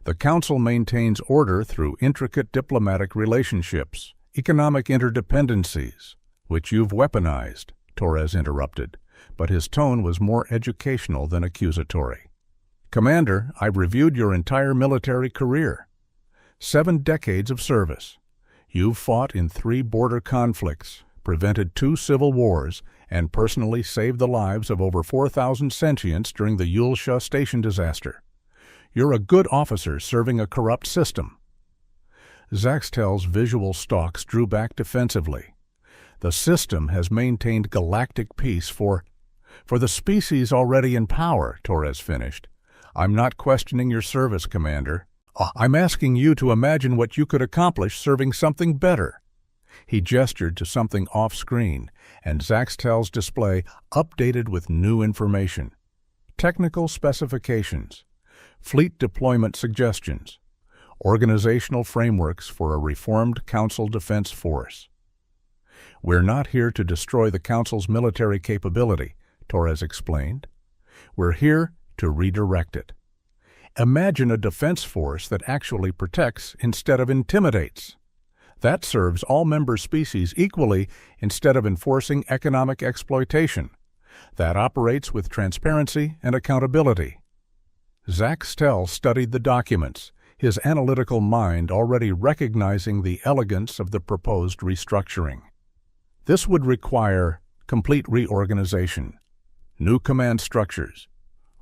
[SPEAKER 1] The Council maintains order through intricate diplomatic relationships, economic interdependencies, which you've weaponized, Torres interrupted, but his tone was more educational than accusatory. Commander, I've reviewed your entire military career. 7 decades of service. You've fought in 3 border conflicts, prevented 2 civil wars, and personally saved the lives of over 4,000 sentients during the Yulsha station disaster. You're a good officer serving a corrupt system. Zaxtel's visual stalks drew back defensively. The system has maintained galactic peace for the species already in power, Torres finished. I'm not questioning your service, Commander. I'm asking you to imagine what you could accomplish serving something better. He gestured to something off-screen, and Zaxtel's display updated with new information. technical specifications, fleet deployment suggestions, organizational frameworks for a reformed Council Defense Force. We're not here to destroy the Council's military capability, Torres explained. We're here to redirect it. Imagine a defense force that actually protects instead of intimidates. That serves all member species equally instead of enforcing economic exploitation. That operates with transparency and accountability. Zach Stell studied the documents, his analytical mind already recognizing the elegance of the proposed restructuring. This would require complete reorganization, new command structures,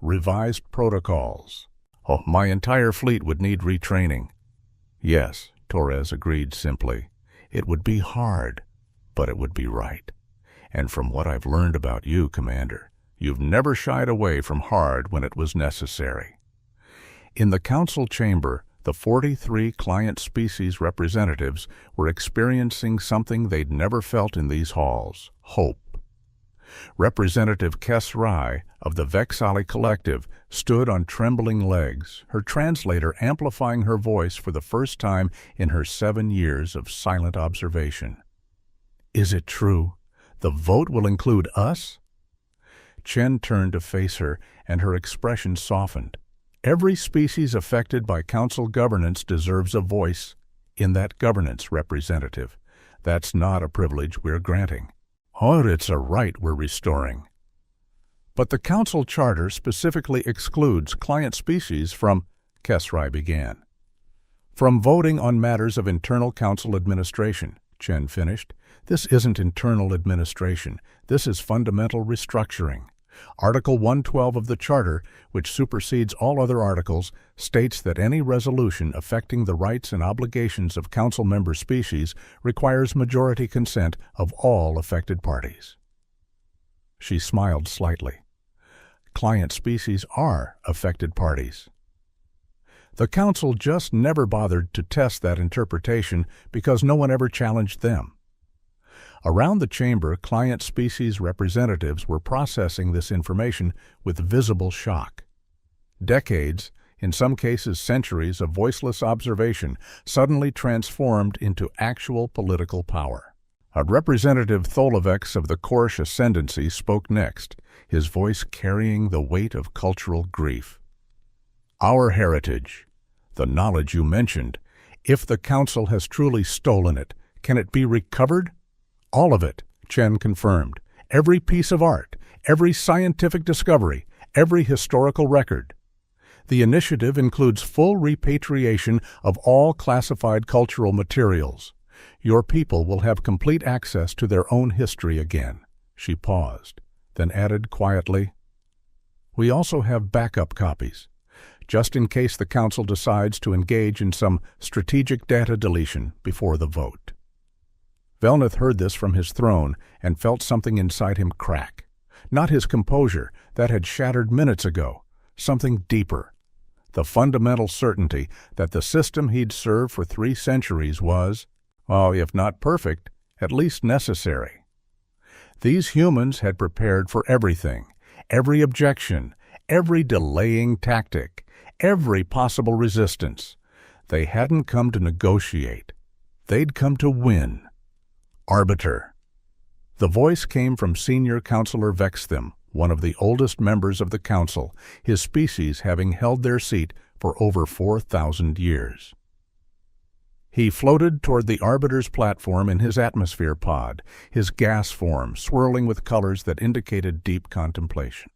[SPEAKER 1] revised protocols. Oh, my entire fleet would need retraining. Yes, Torres agreed simply. It would be hard, but it would be right. And from what I've learned about you, Commander, you've never shied away from hard when it was necessary. In the Council chamber, the 43 client species representatives were experiencing something they'd never felt in these halls: hope. Representative Kes Rai of the Vexali Collective stood on trembling legs, her translator amplifying her voice for the first time in her 7 years of silent observation. Is it true? The vote will include us? Chen turned to face her, and her expression softened. Every species affected by Council governance deserves a voice in that governance, Representative. That's not a privilege we're granting. Or it's a right we're restoring. But the Council Charter specifically excludes client species from, Kesrai began. From voting on matters of internal Council administration, Chen finished. This isn't internal administration. This is fundamental restructuring. Article 112 of the Charter, which supersedes all other articles, states that any resolution affecting the rights and obligations of Council member species requires majority consent of all affected parties. She smiled slightly. Client species are affected parties. The Council just never bothered to test that interpretation because no one ever challenged them. Around the chamber, client species representatives were processing this information with visible shock. Decades, in some cases centuries, of voiceless observation suddenly transformed into actual political power. A Representative Tholovex of the Korsh Ascendancy spoke next, his voice carrying the weight of cultural grief. Our heritage, the knowledge you mentioned, if the Council has truly stolen it, can it be recovered? All of it, Chen confirmed. Every piece of art, every scientific discovery, every historical record. The initiative includes full repatriation of all classified cultural materials. Your people will have complete access to their own history again. She paused, then added quietly, We also have backup copies, just in case the Council decides to engage in some strategic data deletion before the vote. Velneth heard this from his throne and felt something inside him crack. Not his composure, that had shattered minutes ago. Something deeper. The fundamental certainty that the system he'd served for 3 centuries was, if not perfect, at least necessary. These humans had prepared for everything, every objection, every delaying tactic, every possible resistance. They hadn't come to negotiate. They'd come to win. Arbiter. The voice came from Senior Councillor Vextham, one of the oldest members of the Council, his species having held their seat for over 4,000 years. He floated toward the Arbiter's platform in his atmosphere pod, his gas form swirling with colors that indicated deep contemplation.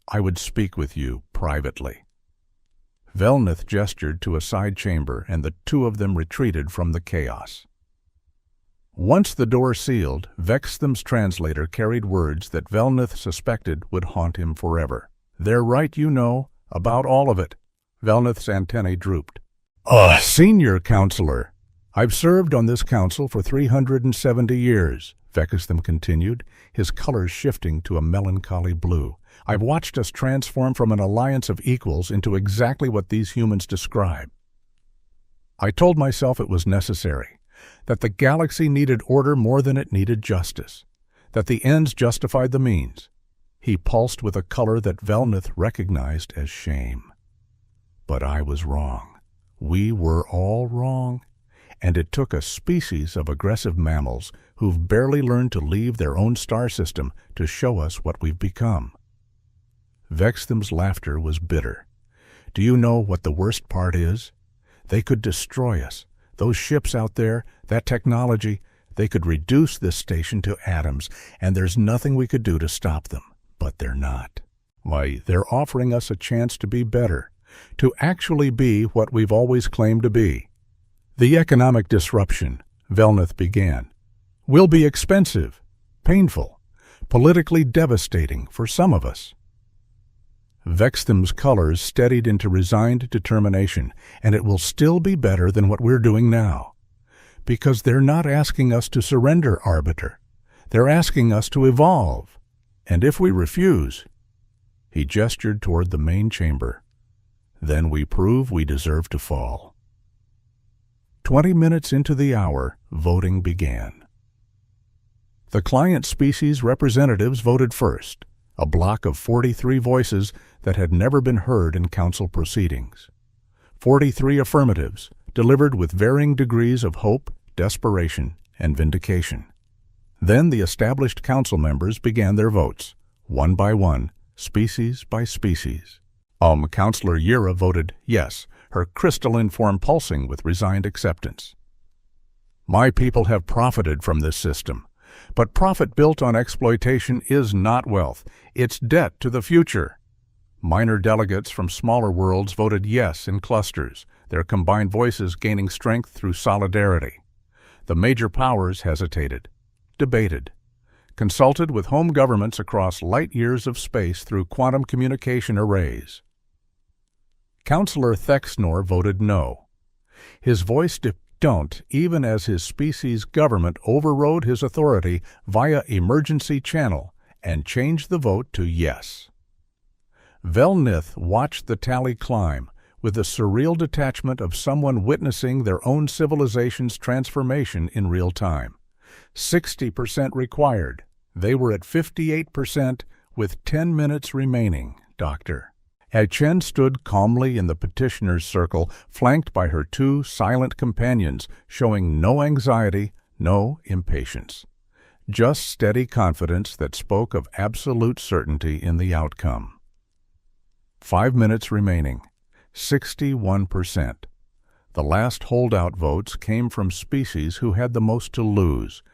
[SPEAKER 1] I would speak with you privately. Velneth gestured to a side chamber, and the 2 of them retreated from the chaos. Once the door sealed, Vextham's translator carried words that Velneth suspected would haunt him forever. They're right, you know, about all of it. Velneth's antennae drooped. Senior Counselor. I've served on this council for 370 years, Vextham continued, his colors shifting to a melancholy blue. I've watched us transform from an alliance of equals into exactly what these humans describe. I told myself it was necessary, that the galaxy needed order more than it needed justice, that the ends justified the means. He pulsed with a color that Velnith recognized as shame. But I was wrong. We were all wrong. And it took a species of aggressive mammals who've barely learned to leave their own star system to show us what we've become. Vextham's laughter was bitter. Do you know what the worst part is? They could destroy us. Those ships out there, that technology, they could reduce this station to atoms, and there's nothing we could do to stop them. But they're not. Why, they're offering us a chance to be better, to actually be what we've always claimed to be. The economic disruption, Velnith began, will be expensive, painful, politically devastating for some of us. Vextham's colors steadied into resigned determination, and it will still be better than what we're doing now. Because they're not asking us to surrender, Arbiter. They're asking us to evolve. And if we refuse, he gestured toward the main chamber, then we prove we deserve to fall. 20 minutes into the hour, voting began. The client species representatives voted first, a block of 43 voices that had never been heard in council proceedings. 43 affirmatives, delivered with varying degrees of hope, desperation, and vindication. Then the established council members began their votes, one by one, species by species. Councillor Yira voted yes, her crystalline form pulsing with resigned acceptance. My people have profited from this system, but profit built on exploitation is not wealth, it's debt to the future. Minor delegates from smaller worlds voted yes in clusters, their combined voices gaining strength through solidarity. The major powers hesitated, debated, consulted with home governments across light years of space through quantum communication arrays. Councillor Thexnor voted no. His voice don't, even as his species' government overrode his authority via emergency channel and changed the vote to yes. Velnith watched the tally climb with the surreal detachment of someone witnessing their own civilization's transformation in real time. 60% required. They were at 58% with 10 minutes remaining, Doctor. Chen stood calmly in the petitioner's circle, flanked by her two silent companions, showing no anxiety, no impatience. Just steady confidence that spoke of absolute certainty in the outcome. 5 minutes remaining. 61%. The last holdout votes came from species who had the most to lose.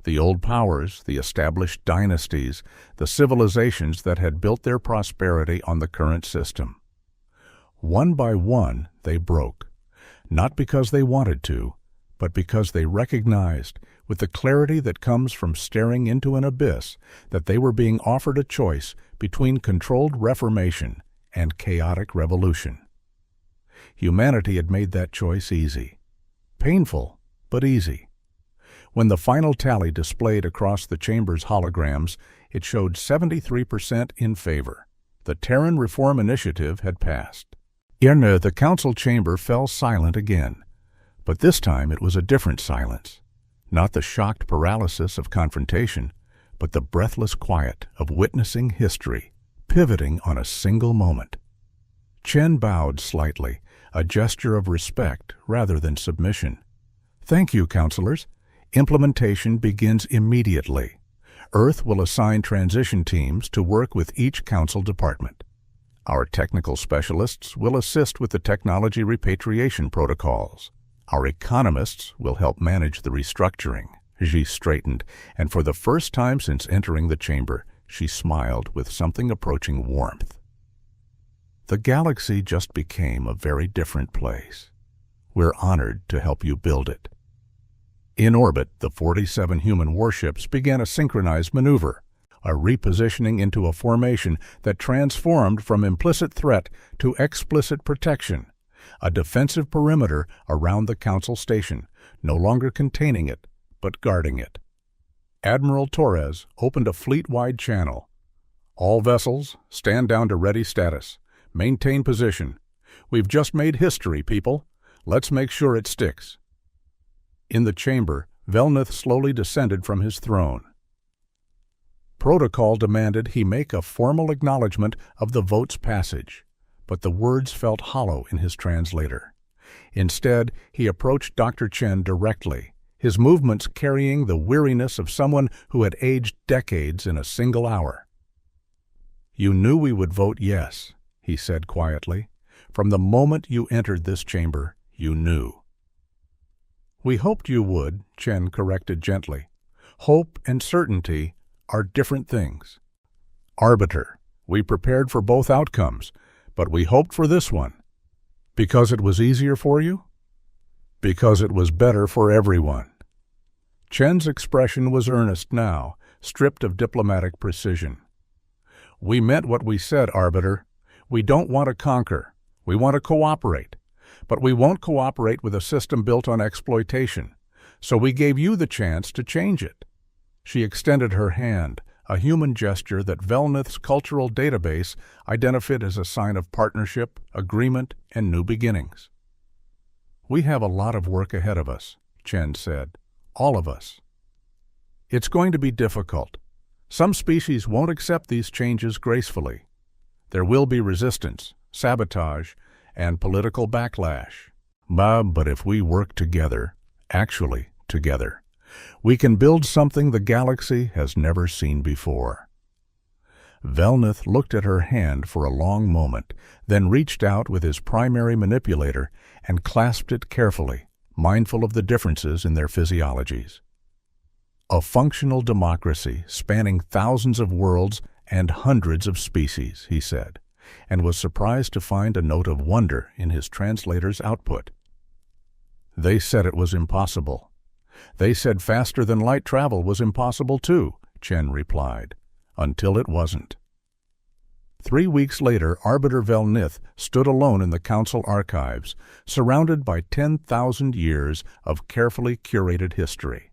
[SPEAKER 1] The old powers, the established dynasties, the civilizations that had built their prosperity on the current system. One by one, they broke, not because they wanted to, but because they recognized, with the clarity that comes from staring into an abyss, that they were being offered a choice between controlled reformation and chaotic revolution. Humanity had made that choice easy. Painful, but easy. When the final tally displayed across the chamber's holograms, it showed 73% in favor. The Terran Reform Initiative had passed. The council chamber fell silent again, but this time it was a different silence. Not the shocked paralysis of confrontation, but the breathless quiet of witnessing history, pivoting on a single moment. Chen bowed slightly, a gesture of respect rather than submission. Thank you, councilors. Implementation begins immediately. Earth will assign transition teams to work with each council department. Our technical specialists will assist with the technology repatriation protocols. Our economists will help manage the restructuring. She straightened, and for the first time since entering the chamber, she smiled with something approaching warmth. The galaxy just became a very different place. We're honored to help you build it. In orbit, the 47 human warships began a synchronized maneuver, a repositioning into a formation that transformed from implicit threat to explicit protection, a defensive perimeter around the council station, no longer containing it, but guarding it. Admiral Torres opened a fleet-wide channel. All vessels, stand down to ready status. Maintain position. We've just made history, people. Let's make sure it sticks. In the chamber, Velnith slowly descended from his throne. Protocol demanded he make a formal acknowledgement of the vote's passage, but the words felt hollow in his translator. Instead, he approached Dr. Chen directly, his movements carrying the weariness of someone who had aged decades in a single hour. "You knew we would vote yes," he said quietly. "From the moment you entered this chamber, you knew." "We hoped you would," Chen corrected gently. "Hope and certainty are different things." "Arbiter, we prepared for both outcomes, but we hoped for this one. Because it was easier for you?" "Because it was better for everyone." Chen's expression was earnest now, stripped of diplomatic precision. "We meant what we said, Arbiter. We don't want to conquer. We want to cooperate. But we won't cooperate with a system built on exploitation. So we gave you the chance to change it." She extended her hand, a human gesture that Velnith's cultural database identified as a sign of partnership, agreement, and new beginnings. "We have a lot of work ahead of us," Chen said. "All of us. It's going to be difficult. Some species won't accept these changes gracefully. There will be resistance, sabotage, and political backlash. But if we work together, actually together, we can build something the galaxy has never seen before." Velnith looked at her hand for a long moment, then reached out with his primary manipulator and clasped it carefully, mindful of the differences in their physiologies. "A functional democracy spanning thousands of worlds and hundreds of species," he said, and was surprised to find a note of wonder in his translator's output. "They said it was impossible. They said faster than light travel was impossible too," Chen replied, "until it wasn't." 3 weeks later, Arbiter Velnith stood alone in the Council archives, surrounded by 10,000 years of carefully curated history.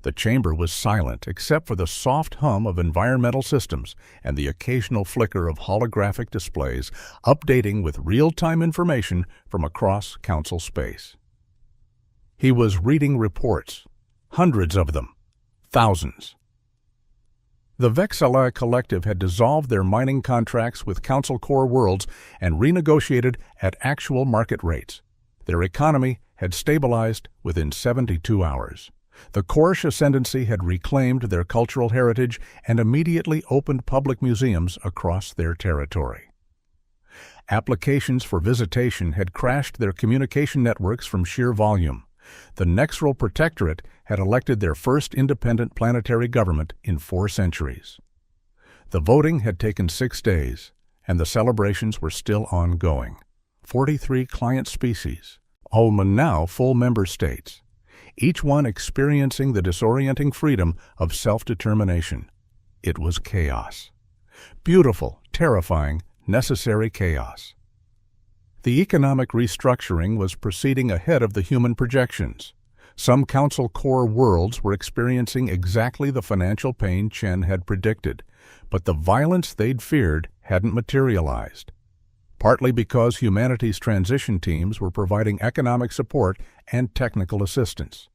[SPEAKER 1] The chamber was silent except for the soft hum of environmental systems and the occasional flicker of holographic displays updating with real-time information from across Council space. He was reading reports, hundreds of them, thousands. The Vexali Collective had dissolved their mining contracts with Council core worlds and renegotiated at actual market rates. Their economy had stabilized within 72 hours. The Korish Ascendancy had reclaimed their cultural heritage and immediately opened public museums across their territory. Applications for visitation had crashed their communication networks from sheer volume. The Nexral Protectorate had elected their first independent planetary government in 4 centuries. The voting had taken 6 days, and the celebrations were still ongoing. 43 client species, all now full member states, each one experiencing the disorienting freedom of self-determination. It was chaos. Beautiful, terrifying, necessary chaos. The economic restructuring was proceeding ahead of the human projections. Some Council core worlds were experiencing exactly the financial pain Chen had predicted, but the violence they'd feared hadn't materialized. Partly because humanity's transition teams were providing economic support and technical assistance.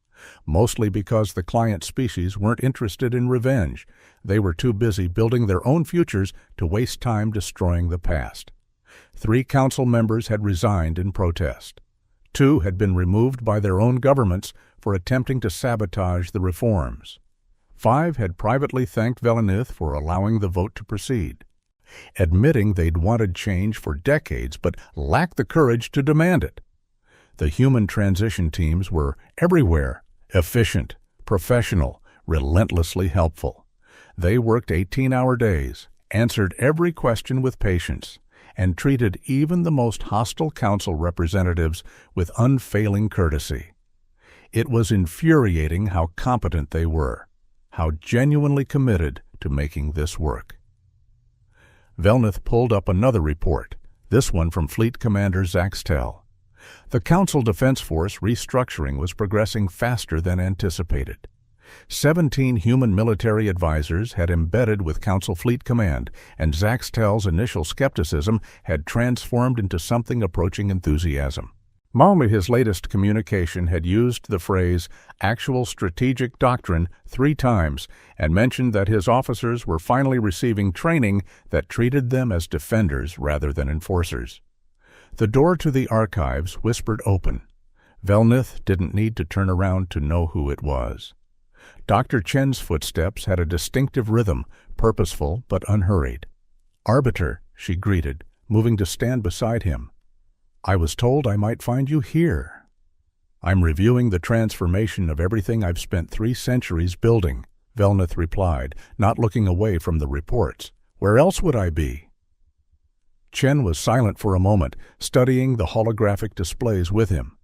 [SPEAKER 1] Mostly because the client species weren't interested in revenge. They were too busy building their own futures to waste time destroying the past. 3 council members had resigned in protest. 2 had been removed by their own governments for attempting to sabotage the reforms. 5 had privately thanked Velnith for allowing the vote to proceed, admitting they'd wanted change for decades but lacked the courage to demand it. The human transition teams were everywhere, efficient, professional, relentlessly helpful. They worked 18-hour days, answered every question with patience, and treated even the most hostile council representatives with unfailing courtesy. It was infuriating how competent they were, how genuinely committed to making this work. Velnith pulled up another report, this one from Fleet Commander Zaxtel. The Council Defense Force restructuring was progressing faster than anticipated. 17 human military advisors had embedded with Council Fleet Command, and Zaxtel's initial skepticism had transformed into something approaching enthusiasm. Maumee, his latest communication, had used the phrase actual strategic doctrine 3 times and mentioned that his officers were finally receiving training that treated them as defenders rather than enforcers. The door to the archives whispered open. Velnith didn't need to turn around to know who it was. Dr. Chen's footsteps had a distinctive rhythm, purposeful but unhurried. "Arbiter," she greeted, moving to stand beside him. "I was told I might find you here." "I'm reviewing the transformation of everything I've spent 3 centuries building," Velnith replied, not looking away from the reports. "Where else would I be?" Chen was silent for a moment, studying the holographic displays with him.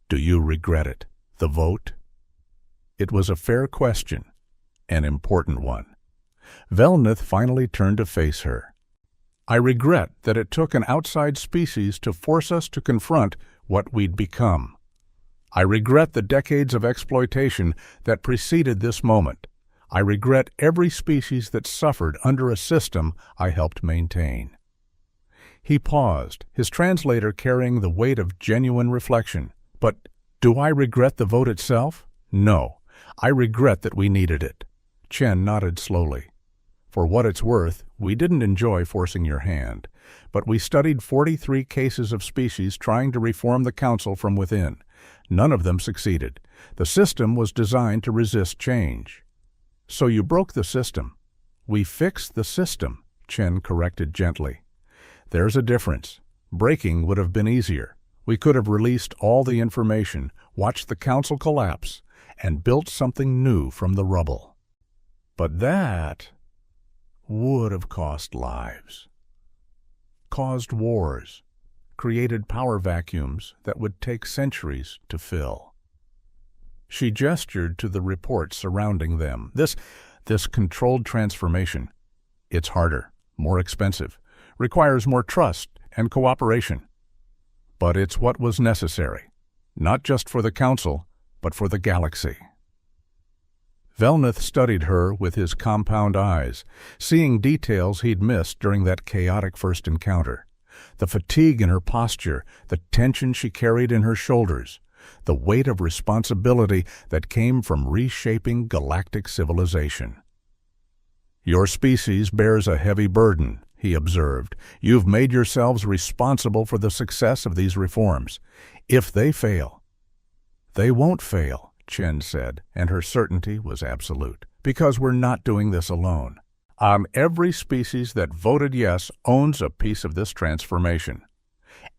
[SPEAKER 1] "Do you regret it? The vote?" It was a fair question, an important one. Velnith finally turned to face her. "I regret that it took an outside species to force us to confront what we'd become. I regret the decades of exploitation that preceded this moment. I regret every species that suffered under a system I helped maintain." He paused, his translator carrying the weight of genuine reflection. "But do I regret the vote itself? No. I regret that we needed it." Chen nodded slowly. "For what it's worth, we didn't enjoy forcing your hand, but we studied 43 cases of species trying to reform the Council from within. None of them succeeded. The system was designed to resist change." "So you broke the system." "We fixed the system," Chen corrected gently. "There's a difference. Breaking would have been easier. We could have released all the information, watched the Council collapse, and built something new from the rubble. But that would have cost lives, caused wars, created power vacuums that would take centuries to fill." She gestured to the reports surrounding them. This controlled transformation. It's harder, more expensive, requires more trust and cooperation. But it's what was necessary, not just for the Council, but for the galaxy. Velnith studied her with his compound eyes, seeing details he'd missed during that chaotic first encounter. The fatigue in her posture, the tension she carried in her shoulders, the weight of responsibility that came from reshaping galactic civilization. "Your species bears a heavy burden," he observed. "You've made yourselves responsible for the success of these reforms. If they fail—" "They won't fail," Chen said, and her certainty was absolute. "Because we're not doing this alone. Every species that voted yes owns a piece of this transformation.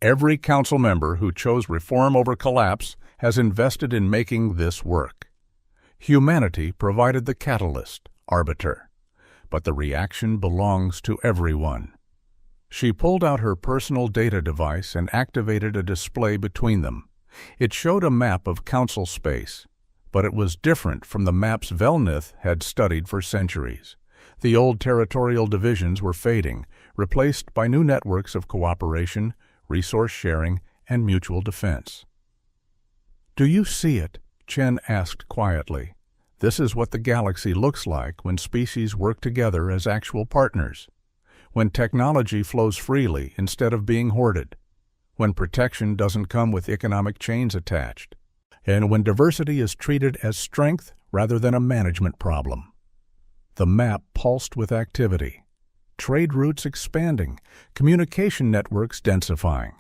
[SPEAKER 1] Every Council member who chose reform over collapse has invested in making this work. Humanity provided the catalyst, Arbiter, but the reaction belongs to everyone." She pulled out her personal data device and activated a display between them. It showed a map of Council space, but it was different from the maps Velnith had studied for centuries. The old territorial divisions were fading, replaced by new networks of cooperation, resource sharing, and mutual defense. "Do you see it?" Chen asked quietly. "This is what the galaxy looks like when species work together as actual partners, when technology flows freely instead of being hoarded, when protection doesn't come with economic chains attached, and when diversity is treated as strength rather than a management problem." The map pulsed with activity. Trade routes expanding, communication networks densifying,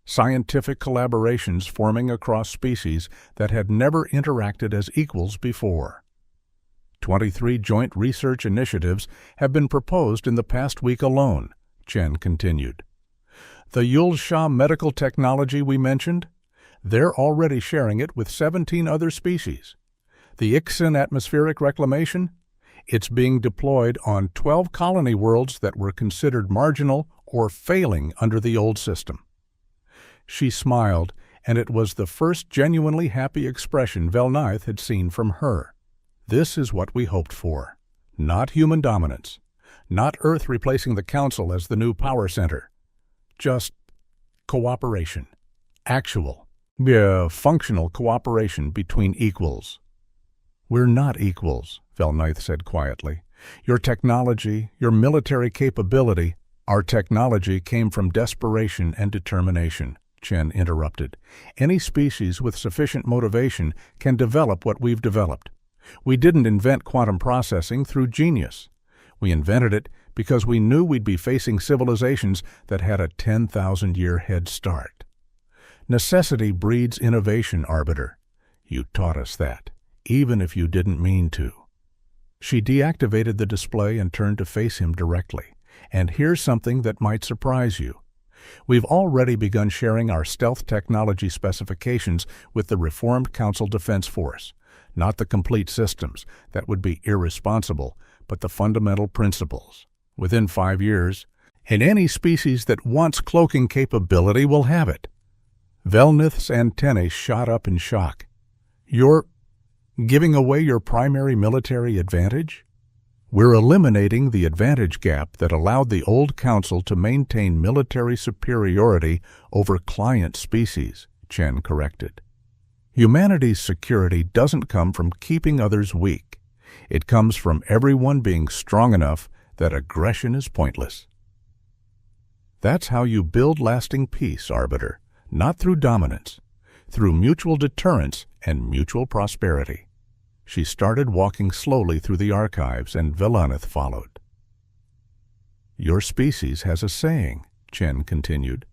[SPEAKER 1] scientific collaborations forming across species that had never interacted as equals before. 23 joint research initiatives have been proposed in the past week alone, Chen continued. The Yulsha medical technology we mentioned, they're already sharing it with 17 other species. The Ixin atmospheric reclamation, it's being deployed on 12 colony worlds that were considered marginal or failing under the old system. She smiled, and it was the first genuinely happy expression Velnith had seen from her. This is what we hoped for. Not human dominance. Not Earth replacing the Council as the new power center. Just cooperation. Actual, functional cooperation between equals. "We're not equals," Velnith said quietly. "Your technology, your military capability, our technology came from desperation and determination. Chen interrupted. Any species with sufficient motivation can develop what we've developed. We didn't invent quantum processing through genius. We invented it because we knew we'd be facing civilizations that had a 10,000-year head start. Necessity breeds innovation, Arbiter. You taught us that, even if you didn't mean to. She deactivated the display and turned to face him directly. And here's something that might surprise you. We've already begun sharing our stealth technology specifications with the Reformed Council Defense Force. Not the complete systems, that would be irresponsible, but the fundamental principles. Within 5 years, and any species that wants cloaking capability will have it. Velnith's antennae shot up in shock. You're giving away your primary military advantage? We're eliminating the advantage gap that allowed the old council to maintain military superiority over client species, Chen corrected. Humanity's security doesn't come from keeping others weak. It comes from everyone being strong enough that aggression is pointless. That's how you build lasting peace, Arbiter, not through dominance, through mutual deterrence and mutual prosperity. She started walking slowly through the archives, and Velanith followed. Your species has a saying, Chen continued.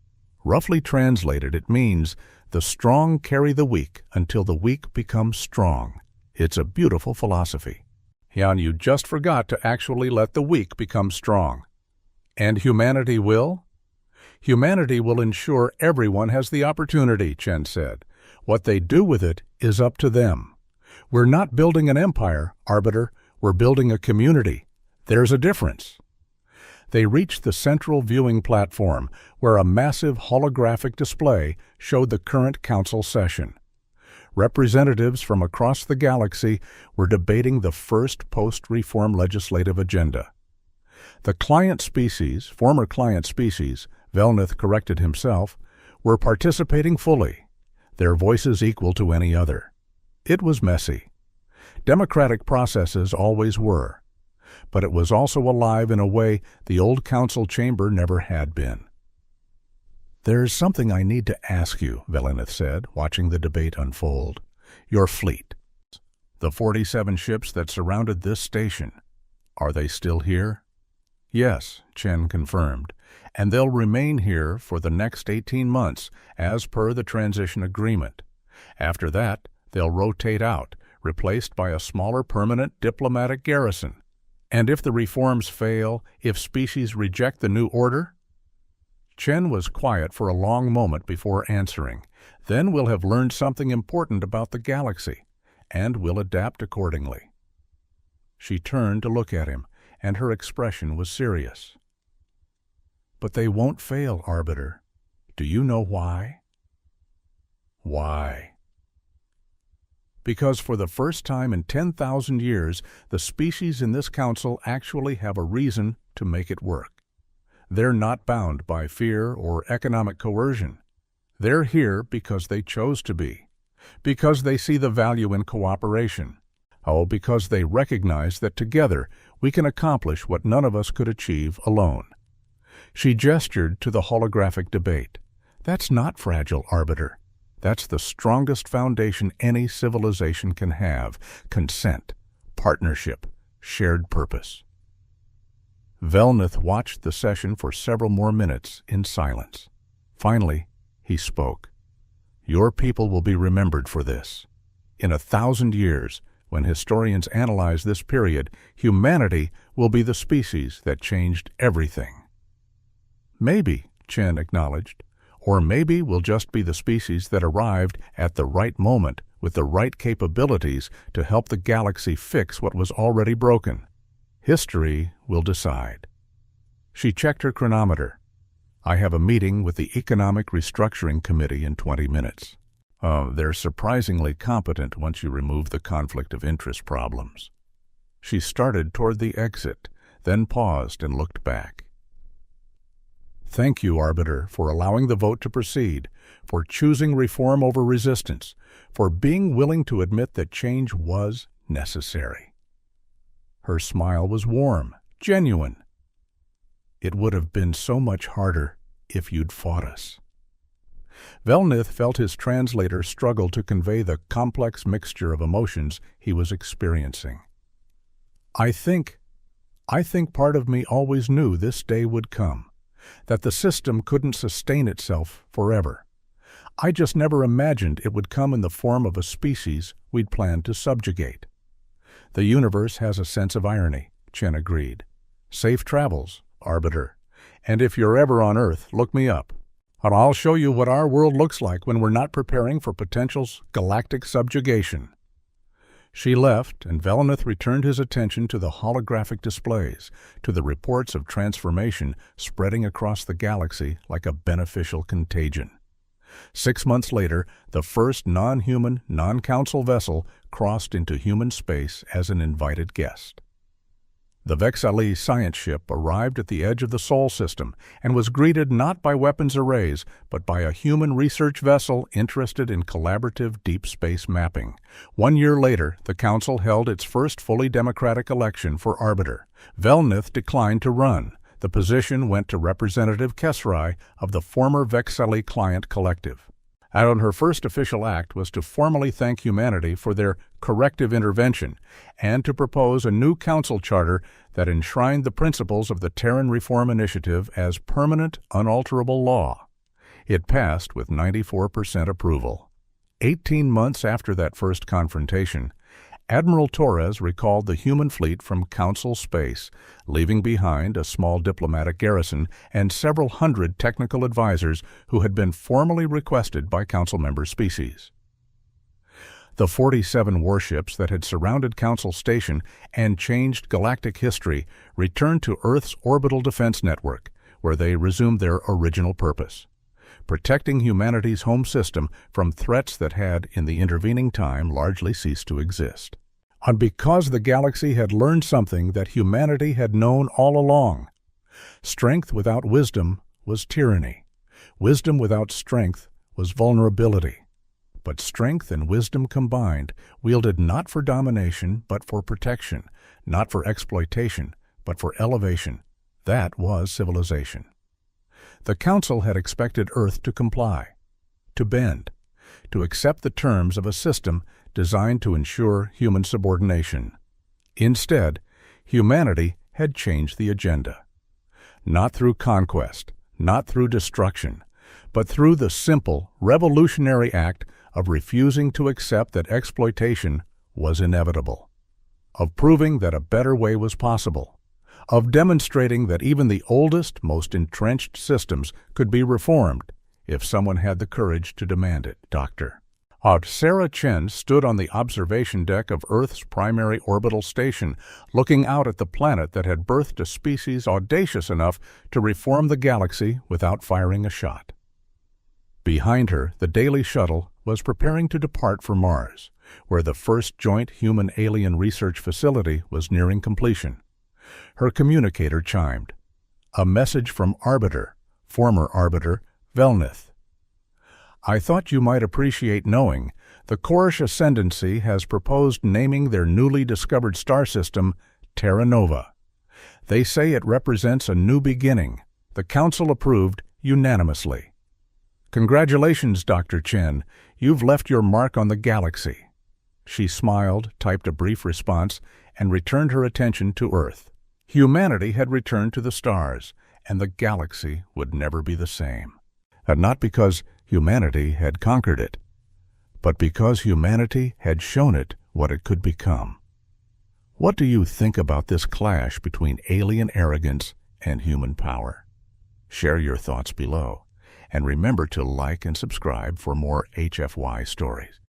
[SPEAKER 1] Roughly translated, it means, the strong carry the weak until the weak becomes strong. It's a beautiful philosophy. Yan, you just forgot to actually let the weak become strong. And humanity will? Humanity will ensure everyone has the opportunity, Chen said. What they do with it is up to them. We're not building an empire, Arbiter. We're building a community. There's a difference. They reached the central viewing platform, where a massive holographic display showed the current council session. Representatives from across the galaxy were debating the first post-reform legislative agenda. The client species, former client species, Velnith corrected himself, were participating fully, their voices equal to any other. It was messy. Democratic processes always were, but it was also alive in a way the old council chamber never had been. There's something I need to ask you, Velanith said, watching the debate unfold. Your fleet, the 47 ships that surrounded this station, are they still here? Yes, Chen confirmed, and they'll remain here for the next 18 months, as per the transition agreement. After that, they'll rotate out, replaced by a smaller permanent diplomatic garrison. And if the reforms fail, if species reject the new order? Chen was quiet for a long moment before answering. Then we'll have learned something important about the galaxy, and we'll adapt accordingly. She turned to look at him, and her expression was serious. But they won't fail, Arbiter. Do you know why? Why? Because for the first time in 10,000 years, the species in this council actually have a reason to make it work. They're not bound by fear or economic coercion. They're here because they chose to be, because they see the value in cooperation. Oh, because they recognize that together we can accomplish what none of us could achieve alone. She gestured to the holographic debate. That's not fragile, Arbiter. That's the strongest foundation any civilization can have: consent, partnership, shared purpose. Velnith watched the session for several more minutes in silence. Finally, he spoke. Your people will be remembered for this. In 1,000 years, when historians analyze this period, humanity will be the species that changed everything. Maybe, Chen acknowledged, or maybe we'll just be the species that arrived at the right moment with the right capabilities to help the galaxy fix what was already broken. History will decide. She checked her chronometer. I have a meeting with the Economic Restructuring Committee in 20 minutes. They're surprisingly competent once you remove the conflict of interest problems. She started toward the exit, then paused and looked back. Thank you, Arbiter, for allowing the vote to proceed, for choosing reform over resistance, for being willing to admit that change was necessary. Her smile was warm, genuine. It would have been so much harder if you'd fought us. Velnith felt his translator struggle to convey the complex mixture of emotions he was experiencing. I think part of me always knew this day would come, that the system couldn't sustain itself forever. I just never imagined it would come in the form of a species we'd planned to subjugate. The universe has a sense of irony, Chen agreed. Safe travels, Arbiter. And if you're ever on Earth, look me up. And I'll show you what our world looks like when we're not preparing for potential galactic subjugation. She left, and Velnith returned his attention to the holographic displays, to the reports of transformation spreading across the galaxy like a beneficial contagion. 6 months later, the first non-human, non-council vessel crossed into human space as an invited guest. The Vexali science ship arrived at the edge of the Sol system and was greeted not by weapons arrays, but by a human research vessel interested in collaborative deep space mapping. 1 year later, the Council held its first fully democratic election for Arbiter. Velnith declined to run. The position went to Representative Kesrai of the former Vexali Client Collective. And her first official act was to formally thank humanity for their corrective intervention and to propose a new council charter that enshrined the principles of the Terran Reform Initiative as permanent, unalterable law. It passed with 94% approval. 18 months after that first confrontation, Admiral Torres recalled the human fleet from Council space, leaving behind a small diplomatic garrison and several hundred technical advisors who had been formally requested by Council member species. The 47 warships that had surrounded Council Station and changed galactic history returned to Earth's orbital defense network, where they resumed their original purpose: protecting humanity's home system from threats that had, in the intervening time, largely ceased to exist. And because the galaxy had learned something that humanity had known all along: strength without wisdom was tyranny. Wisdom without strength was vulnerability. But strength and wisdom combined wielded not for domination but for protection, not for exploitation but for elevation. That was civilization. The Council had expected Earth to comply, to bend, to accept the terms of a system designed to ensure human subordination. Instead, humanity had changed the agenda. Not through conquest, not through destruction, but through the simple, revolutionary act of refusing to accept that exploitation was inevitable, of proving that a better way was possible, of demonstrating that even the oldest, most entrenched systems could be reformed if someone had the courage to demand it, Doctor. Sarah Chen stood on the observation deck of Earth's primary orbital station, looking out at the planet that had birthed a species audacious enough to reform the galaxy without firing a shot. Behind her, the Daily Shuttle was preparing to depart for Mars, where the first joint human-alien research facility was nearing completion. Her communicator chimed. A message from Arbiter, former Arbiter, Velnith. I thought you might appreciate knowing the Korish Ascendancy has proposed naming their newly discovered star system Terra Nova. They say it represents a new beginning. The Council approved unanimously. Congratulations, Dr. Chen. You've left your mark on the galaxy. She smiled, typed a brief response, and returned her attention to Earth. Humanity had returned to the stars, and the galaxy would never be the same. And not because humanity had conquered it, but because humanity had shown it what it could become. What do you think about this clash between alien arrogance and human power? Share your thoughts below, and remember to like and subscribe for more HFY stories.